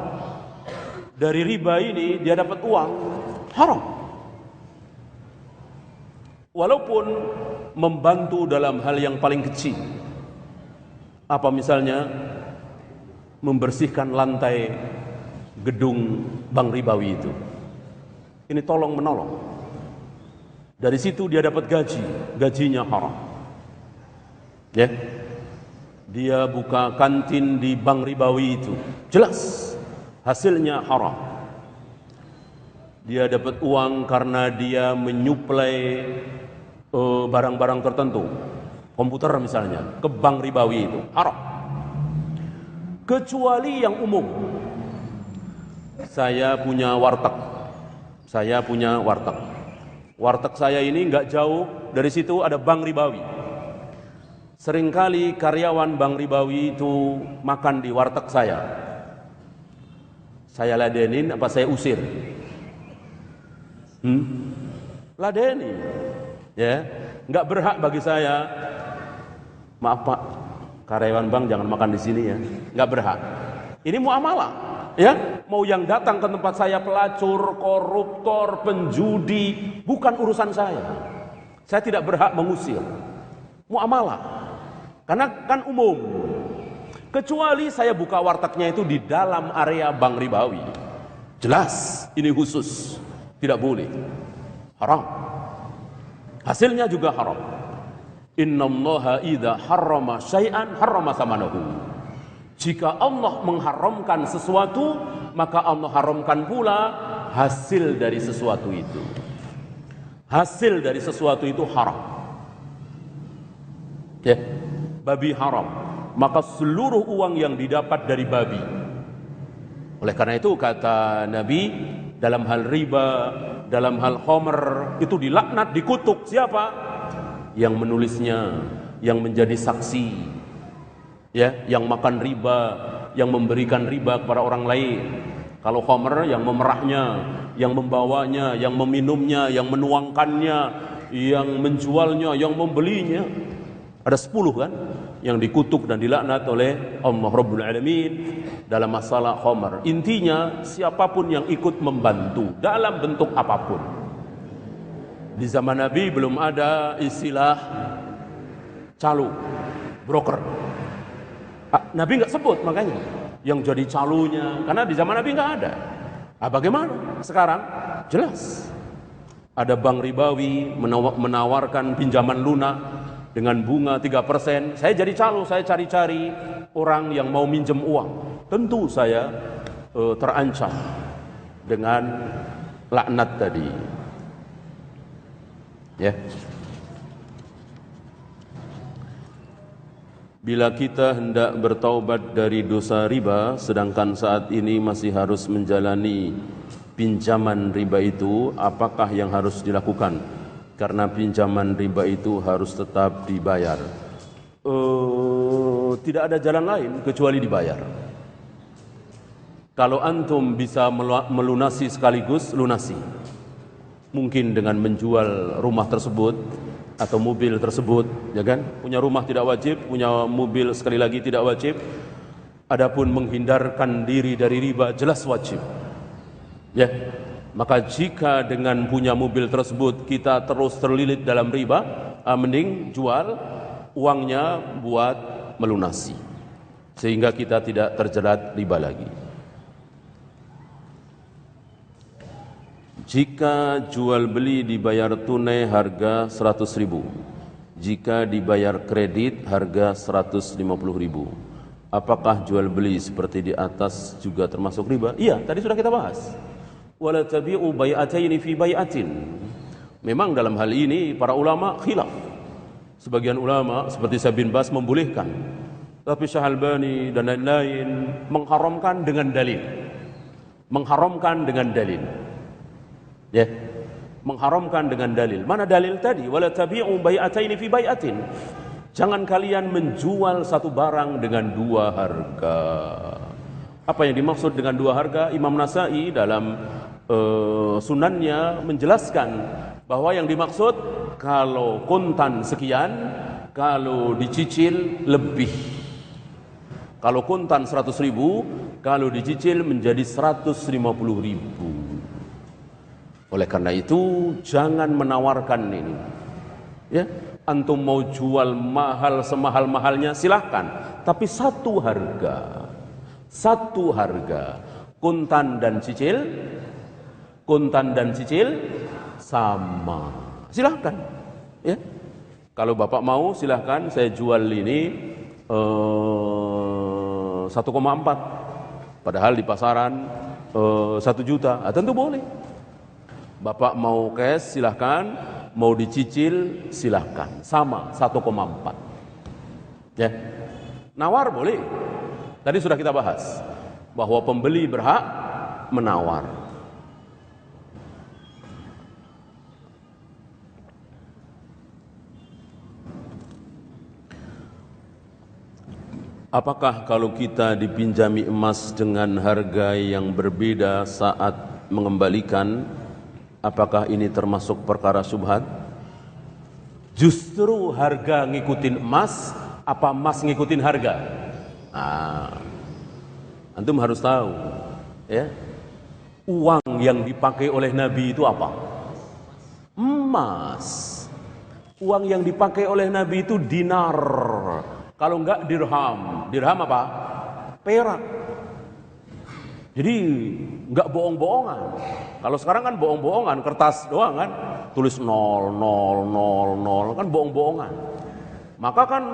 Dari riba ini dia dapat uang, haram. Walaupun membantu dalam hal yang paling kecil. Apa misalnya membersihkan lantai gedung bank ribawi itu. Ini tolong menolong. Dari situ dia dapat gaji, gajinya haram. Ya. Dia buka kantin di bank ribawi itu, jelas hasilnya haram. Dia dapat uang karena dia menyuplai barang-barang tertentu, komputer misalnya, ke bank ribawi itu, haram. Kecuali yang umum. Saya punya warteg, Saya punya warteg. Warteg saya ini nggak jauh dari situ ada bank ribawi. Seringkali karyawan bank ribawi itu makan di warteg saya. Saya ladenin apa saya usir? Ladeni. Ya, nggak berhak bagi saya. Maaf Pak, karyawan bank jangan makan di sini ya. Nggak berhak. Ini muamalah. Ya, mau yang datang ke tempat saya pelacur, koruptor, penjudi, bukan urusan saya. Saya tidak berhak mengusir. Muamalah. Karena kan umum. Kecuali saya buka wartegnya itu di dalam area bank ribawi. Jelas ini khusus. Tidak boleh. Haram. Hasilnya juga haram. Innallaha idza harrama syai'an harrama thamanahu. Jika Allah mengharamkan sesuatu, maka Allah haramkan pula hasil dari sesuatu itu. Hasil dari sesuatu itu haram. Ya, babi haram. Maka seluruh uang yang didapat dari babi. Oleh karena itu kata Nabi, dalam hal riba, dalam hal khamr, itu dilaknat, dikutuk. Siapa? Yang menulisnya, yang menjadi saksi. Ya, yang makan riba, yang memberikan riba kepada orang lain. Kalau khamr, yang memerahnya, yang membawanya, yang meminumnya, yang menuangkannya, yang menjualnya, yang membelinya. Ada 10 kan yang dikutuk dan dilaknat oleh Allah Rabbul Alamin dalam masalah khamr. Intinya siapapun yang ikut membantu dalam bentuk apapun. Di zaman Nabi belum ada istilah calo, broker. Nabi nggak sebut makanya yang jadi calonya, karena di zaman Nabi nggak ada. Bagaimana sekarang? Jelas ada bank ribawi menawarkan pinjaman lunak dengan bunga 3%. Saya jadi calo, saya cari-cari orang yang mau minjem uang. Tentu saya terancam dengan laknat tadi. Ya. Bila kita hendak bertaubat dari dosa riba, sedangkan saat ini masih harus menjalani pinjaman riba itu, apakah yang harus dilakukan? Karena pinjaman riba itu harus tetap dibayar. Tidak ada jalan lain kecuali dibayar. Kalau antum bisa melunasi sekaligus, lunasi. Mungkin dengan menjual rumah tersebut atau mobil tersebut, ya kan? Punya rumah tidak wajib, punya mobil sekali lagi tidak wajib. Adapun menghindarkan diri dari riba jelas wajib. Ya. Maka jika dengan punya mobil tersebut kita terus terlilit dalam riba, mending jual uangnya buat melunasi. Sehingga kita tidak terjerat riba lagi. Jika jual beli dibayar tunai harga 100.000, jika dibayar kredit harga 150.000, apakah jual beli seperti di atas juga termasuk riba? Iya, tadi sudah kita bahas. Wala tabi'u bai'ataini fi bai'atin. Memang dalam hal ini para ulama khilaf. Sebagian ulama seperti Syekh bin Baz membolehkan, tapi Syekh Albani dan lain-lain mengharamkan dengan dalil. Mengharamkan dengan dalil. Ya, mengharamkan dengan dalil. Mana dalil tadi? Wala tabi'u bai'ataini fi bai'atin. Jangan kalian menjual satu barang dengan dua harga. Apa yang dimaksud dengan dua harga? Imam Nasai dalam sunannya menjelaskan bahwa yang dimaksud kalau kontan sekian, kalau dicicil lebih. Kalau kontan 100.000, kalau dicicil menjadi 150.000. Oleh karena itu jangan menawarkan ini. Ya, antum mau jual mahal semahal-mahalnya silahkan, tapi satu harga. Satu harga. Kontan dan cicil sama. Silahkan. Ya. Kalau Bapak mau silahkan saya jual ini 1,4. Padahal di pasaran 1 juta. Tentu boleh. Bapak mau cash silahkan, mau dicicil silahkan, sama 1,4. Ya, nawar boleh. Tadi sudah kita bahas bahwa pembeli berhak menawar. Apakah kalau kita dipinjami emas dengan harga yang berbeda saat mengembalikan, apakah ini termasuk perkara syubhat? Justru harga ngikutin emas, apa emas ngikutin harga? Antum harus tahu, ya. Uang yang dipakai oleh Nabi itu apa? Emas. Uang yang dipakai oleh Nabi itu dinar. Kalau enggak dirham. Dirham apa? Perak. Jadi enggak bohong-bohongan. Kalau sekarang kan bohong-bohongan, kertas doang kan, tulis 0, 0, 0, 0, kan bohong-bohongan. Maka kan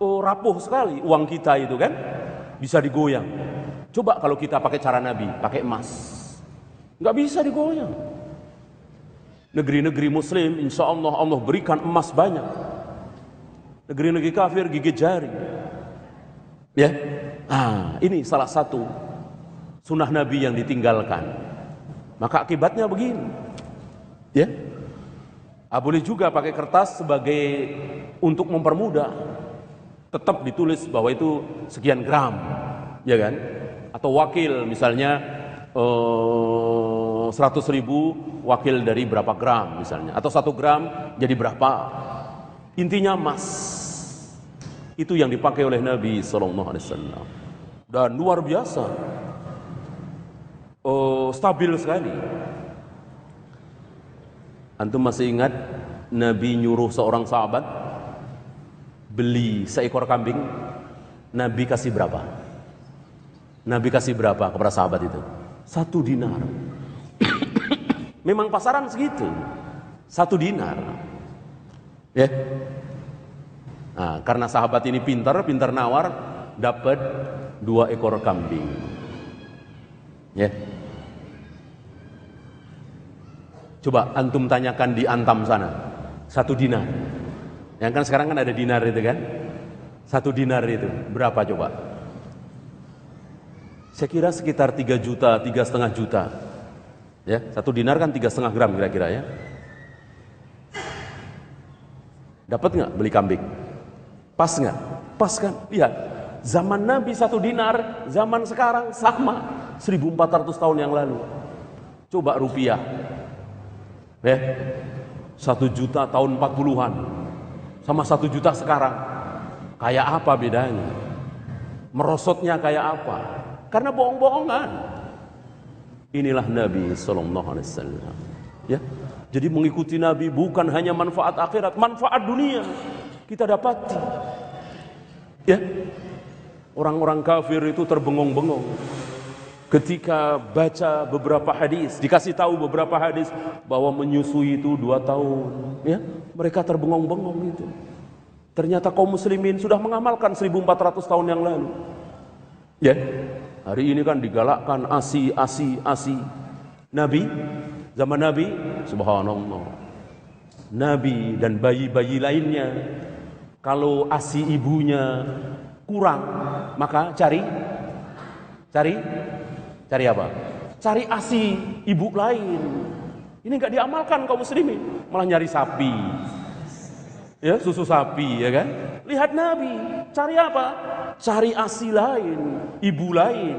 rapuh sekali uang kita itu kan, bisa digoyang. Coba kalau kita pakai cara Nabi, pakai emas, enggak bisa digoyang. Negeri-negeri Muslim, insya Allah Allah berikan emas banyak. Negeri-negeri kafir gigit jari. Ya, ini salah satu sunnah Nabi yang ditinggalkan. Maka akibatnya begini. Ya, boleh juga pakai kertas sebagai untuk mempermudah. Tetap ditulis bahwa itu sekian gram, ya kan? Atau wakil misalnya 100.000 wakil dari berapa gram misalnya, atau 1 gram jadi berapa. Intinya emas. Itu yang dipakai oleh Nabi SAW. Dan luar biasa, stabil sekali. Antum masih ingat Nabi nyuruh seorang sahabat beli seekor kambing? Nabi kasih berapa? Nabi kasih berapa kepada sahabat itu? 1 dinar. Memang pasaran segitu, 1 dinar. Ya. Karena sahabat ini pintar nawar, dapat 2 ekor kambing. Ya. Coba antum tanyakan di Antam sana, 1 dinar. Yang kan sekarang kan ada dinar itu kan? 1 dinar itu berapa coba? Saya kira sekitar 3 juta, 3,5 juta. Ya, 1 dinar kan 3,5 gram kira-kira ya. Dapat nggak beli kambing? Pas nggak? Pas kan? Lihat, zaman Nabi 1 dinar, zaman sekarang sama, 1400 tahun yang lalu. Coba rupiah, ya, 1 juta tahun 40-an, sama 1 juta sekarang. Kayak apa bedanya? Merosotnya kayak apa? Karena bohong-bohongan. Inilah Nabi SAW. Ya, jadi mengikuti Nabi bukan hanya manfaat akhirat, manfaat dunia kita dapati. Ya, orang-orang kafir itu terbengong-bengong ketika baca beberapa hadis, dikasih tahu beberapa hadis bahwa menyusui itu 2 tahun. Ya, mereka terbengong-bengong itu. Ternyata kaum muslimin sudah mengamalkan 1400 tahun yang lalu. Ya, hari ini kan digalakkan ASI. Nabi, zaman Nabi, subhanallah, Nabi dan bayi-bayi lainnya, kalau ASI ibunya kurang, maka cari apa? Cari ASI ibu lain. Ini enggak diamalkan kaum muslimin, malah nyari sapi. Ya, susu sapi, ya kan? Lihat Nabi, cari apa? Cari ASI lain, ibu lain.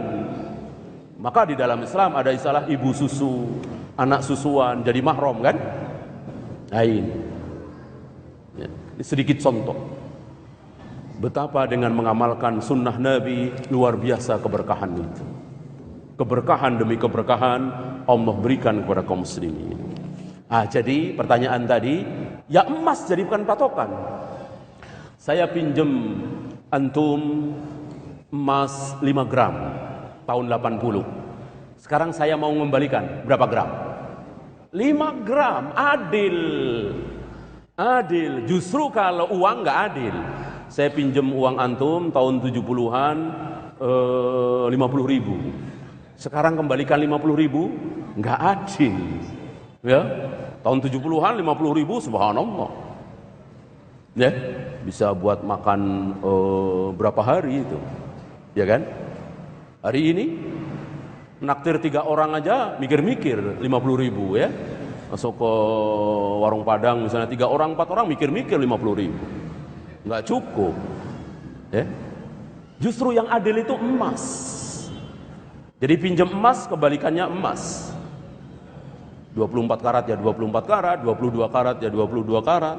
Maka di dalam Islam ada istilah ibu susu, anak susuan, jadi mahram kan? Nah ini. Ya, ini sedikit contoh betapa dengan mengamalkan sunnah Nabi luar biasa keberkahan itu. Keberkahan demi keberkahan Allah berikan kepada kaum muslimin. Jadi pertanyaan tadi, ya emas jadi bukan patokan. Saya pinjem antum emas 5 gram tahun 80. Sekarang saya mau mengembalikan berapa gram? 5 gram, adil. Adil. Justru kalau uang nggak adil. Saya pinjem uang antum tahun 70-an 50.000. Sekarang kembalikan 50.000, nggak adil. Ya, tahun 70-an 50.000, subhanallah. Ya, bisa buat makan berapa hari itu, ya kan? Hari ini naktir 3 orang aja mikir-mikir 50.000 ya. Masuk ke warung Padang misalnya 3 orang 4 orang mikir-mikir 50.000, nggak cukup. Ya, Justru yang adil itu emas. Jadi pinjam emas, kebalikannya emas. 24 karat ya 24 karat, 22 karat ya 22 karat.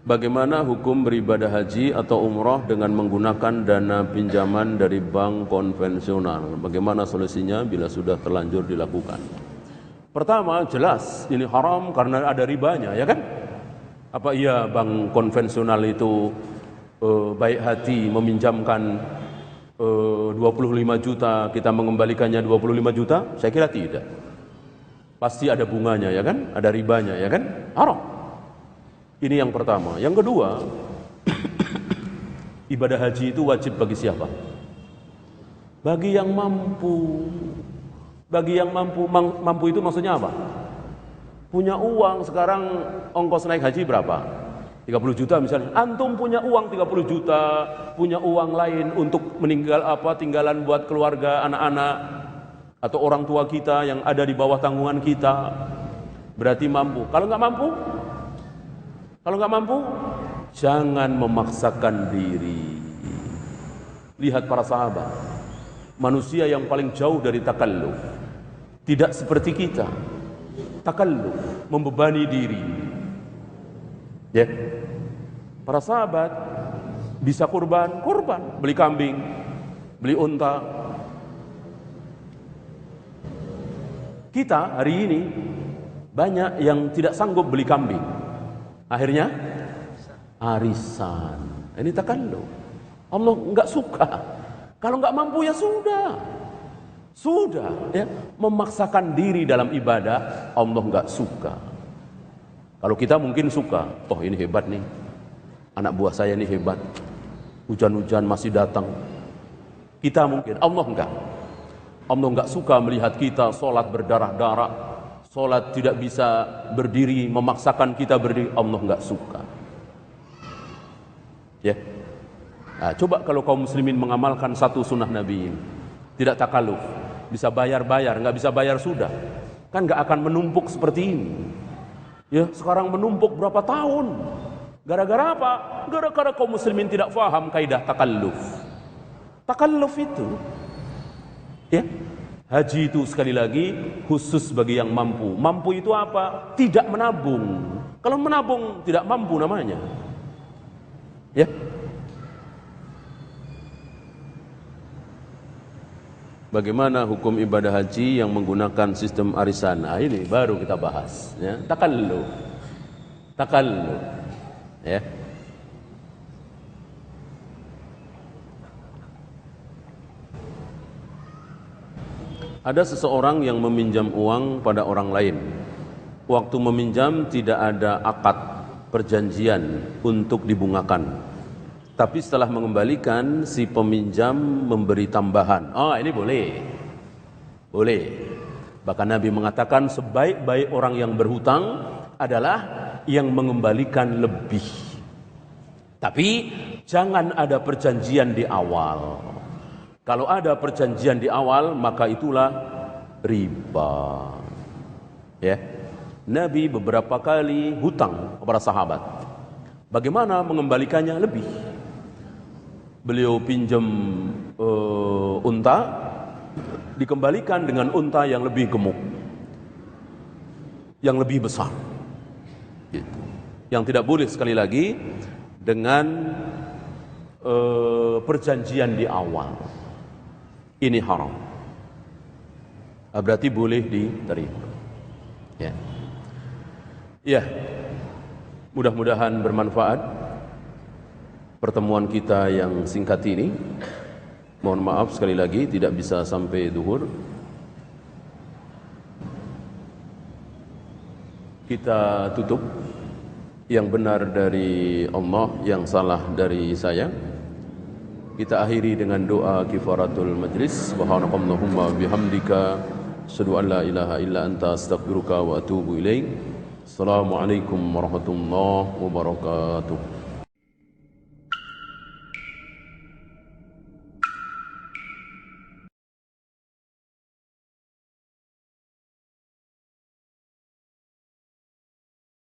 Bagaimana hukum beribadah haji atau umroh dengan menggunakan dana pinjaman dari bank konvensional? Bagaimana solusinya bila sudah terlanjur dilakukan? Pertama, jelas ini haram karena ada ribanya, ya kan? Apa iya bank konvensional itu baik hati meminjamkan 25 juta, kita mengembalikannya 25 juta? Saya kira tidak. Pasti ada bunganya, ya kan? Ada ribanya, ya kan? Haram. Ini yang pertama. Yang kedua, ibadah haji itu wajib bagi siapa? Bagi yang mampu. Bagi yang mampu. Mampu itu maksudnya apa? Punya uang. Sekarang ongkos naik haji berapa? 30 juta misalnya. Antum punya uang 30 juta, punya uang lain untuk tinggalan buat keluarga, anak-anak atau orang tua kita yang ada di bawah tanggungan kita. Berarti mampu. Kalau nggak mampu, jangan memaksakan diri. Lihat para sahabat, manusia yang paling jauh dari takalluf. Tidak seperti kita. Takalluf, membebani diri. Ya. Para sahabat bisa kurban, beli kambing, beli unta. Kita hari ini banyak yang tidak sanggup beli kambing. Akhirnya arisan. Ini takalluf. Allah enggak suka. Kalau enggak mampu ya sudah. Sudah, ya. Memaksakan diri dalam ibadah Allah enggak suka. Kalau kita mungkin suka. Oh, ini hebat nih. Anak buah saya ini hebat. Hujan-hujan masih datang. Kita mungkin, Allah enggak. Allah enggak suka melihat kita sholat berdarah-darah. Sholat tidak bisa berdiri, memaksakan kita berdiri, Allah enggak suka. Ya. Nah, coba kalau kaum muslimin mengamalkan satu sunnah Nabi ini, tidak takalluf, bisa bayar-bayar, enggak bisa bayar sudah, kan enggak akan menumpuk seperti ini. Ya, sekarang menumpuk berapa tahun? Gara-gara apa? Gara-gara kaum muslimin tidak faham kaidah takalluf. Takalluf itu, ya. Haji itu sekali lagi khusus bagi yang mampu. Mampu itu apa? Tidak menabung. Kalau menabung tidak mampu namanya. Ya. Bagaimana hukum ibadah haji yang menggunakan sistem arisan? Nah, ini baru kita bahas, ya. Takalluf. Ya. Ada seseorang yang meminjam uang pada orang lain. Waktu meminjam tidak ada akad perjanjian untuk dibungakan. Tapi setelah mengembalikan, si peminjam memberi tambahan. Oh, ini boleh. Boleh. Bahkan Nabi mengatakan sebaik-baik orang yang berhutang adalah yang mengembalikan lebih. Tapi jangan ada perjanjian di awal. Kalau ada perjanjian di awal, maka itulah riba. Ya. Nabi beberapa kali hutang kepada sahabat. Bagaimana mengembalikannya lebih? Beliau pinjam unta, dikembalikan dengan unta yang lebih gemuk, yang lebih besar. Gitu. Yang tidak boleh sekali lagi dengan perjanjian di awal. Ini haram. Berarti boleh diterima. Ya. Ya. Mudah-mudahan bermanfaat pertemuan kita yang singkat ini. Mohon maaf sekali lagi tidak bisa sampai zuhur. Kita tutup. Yang benar dari Allah, yang salah dari saya. Kita akhiri dengan doa kifaratul majlis. Subhanakallahumma bihamdika asyhadu an la ilaha illa anta astaghfiruka wa atubu ilaik. Assalamualaikum warahmatullahi wabarakatuh.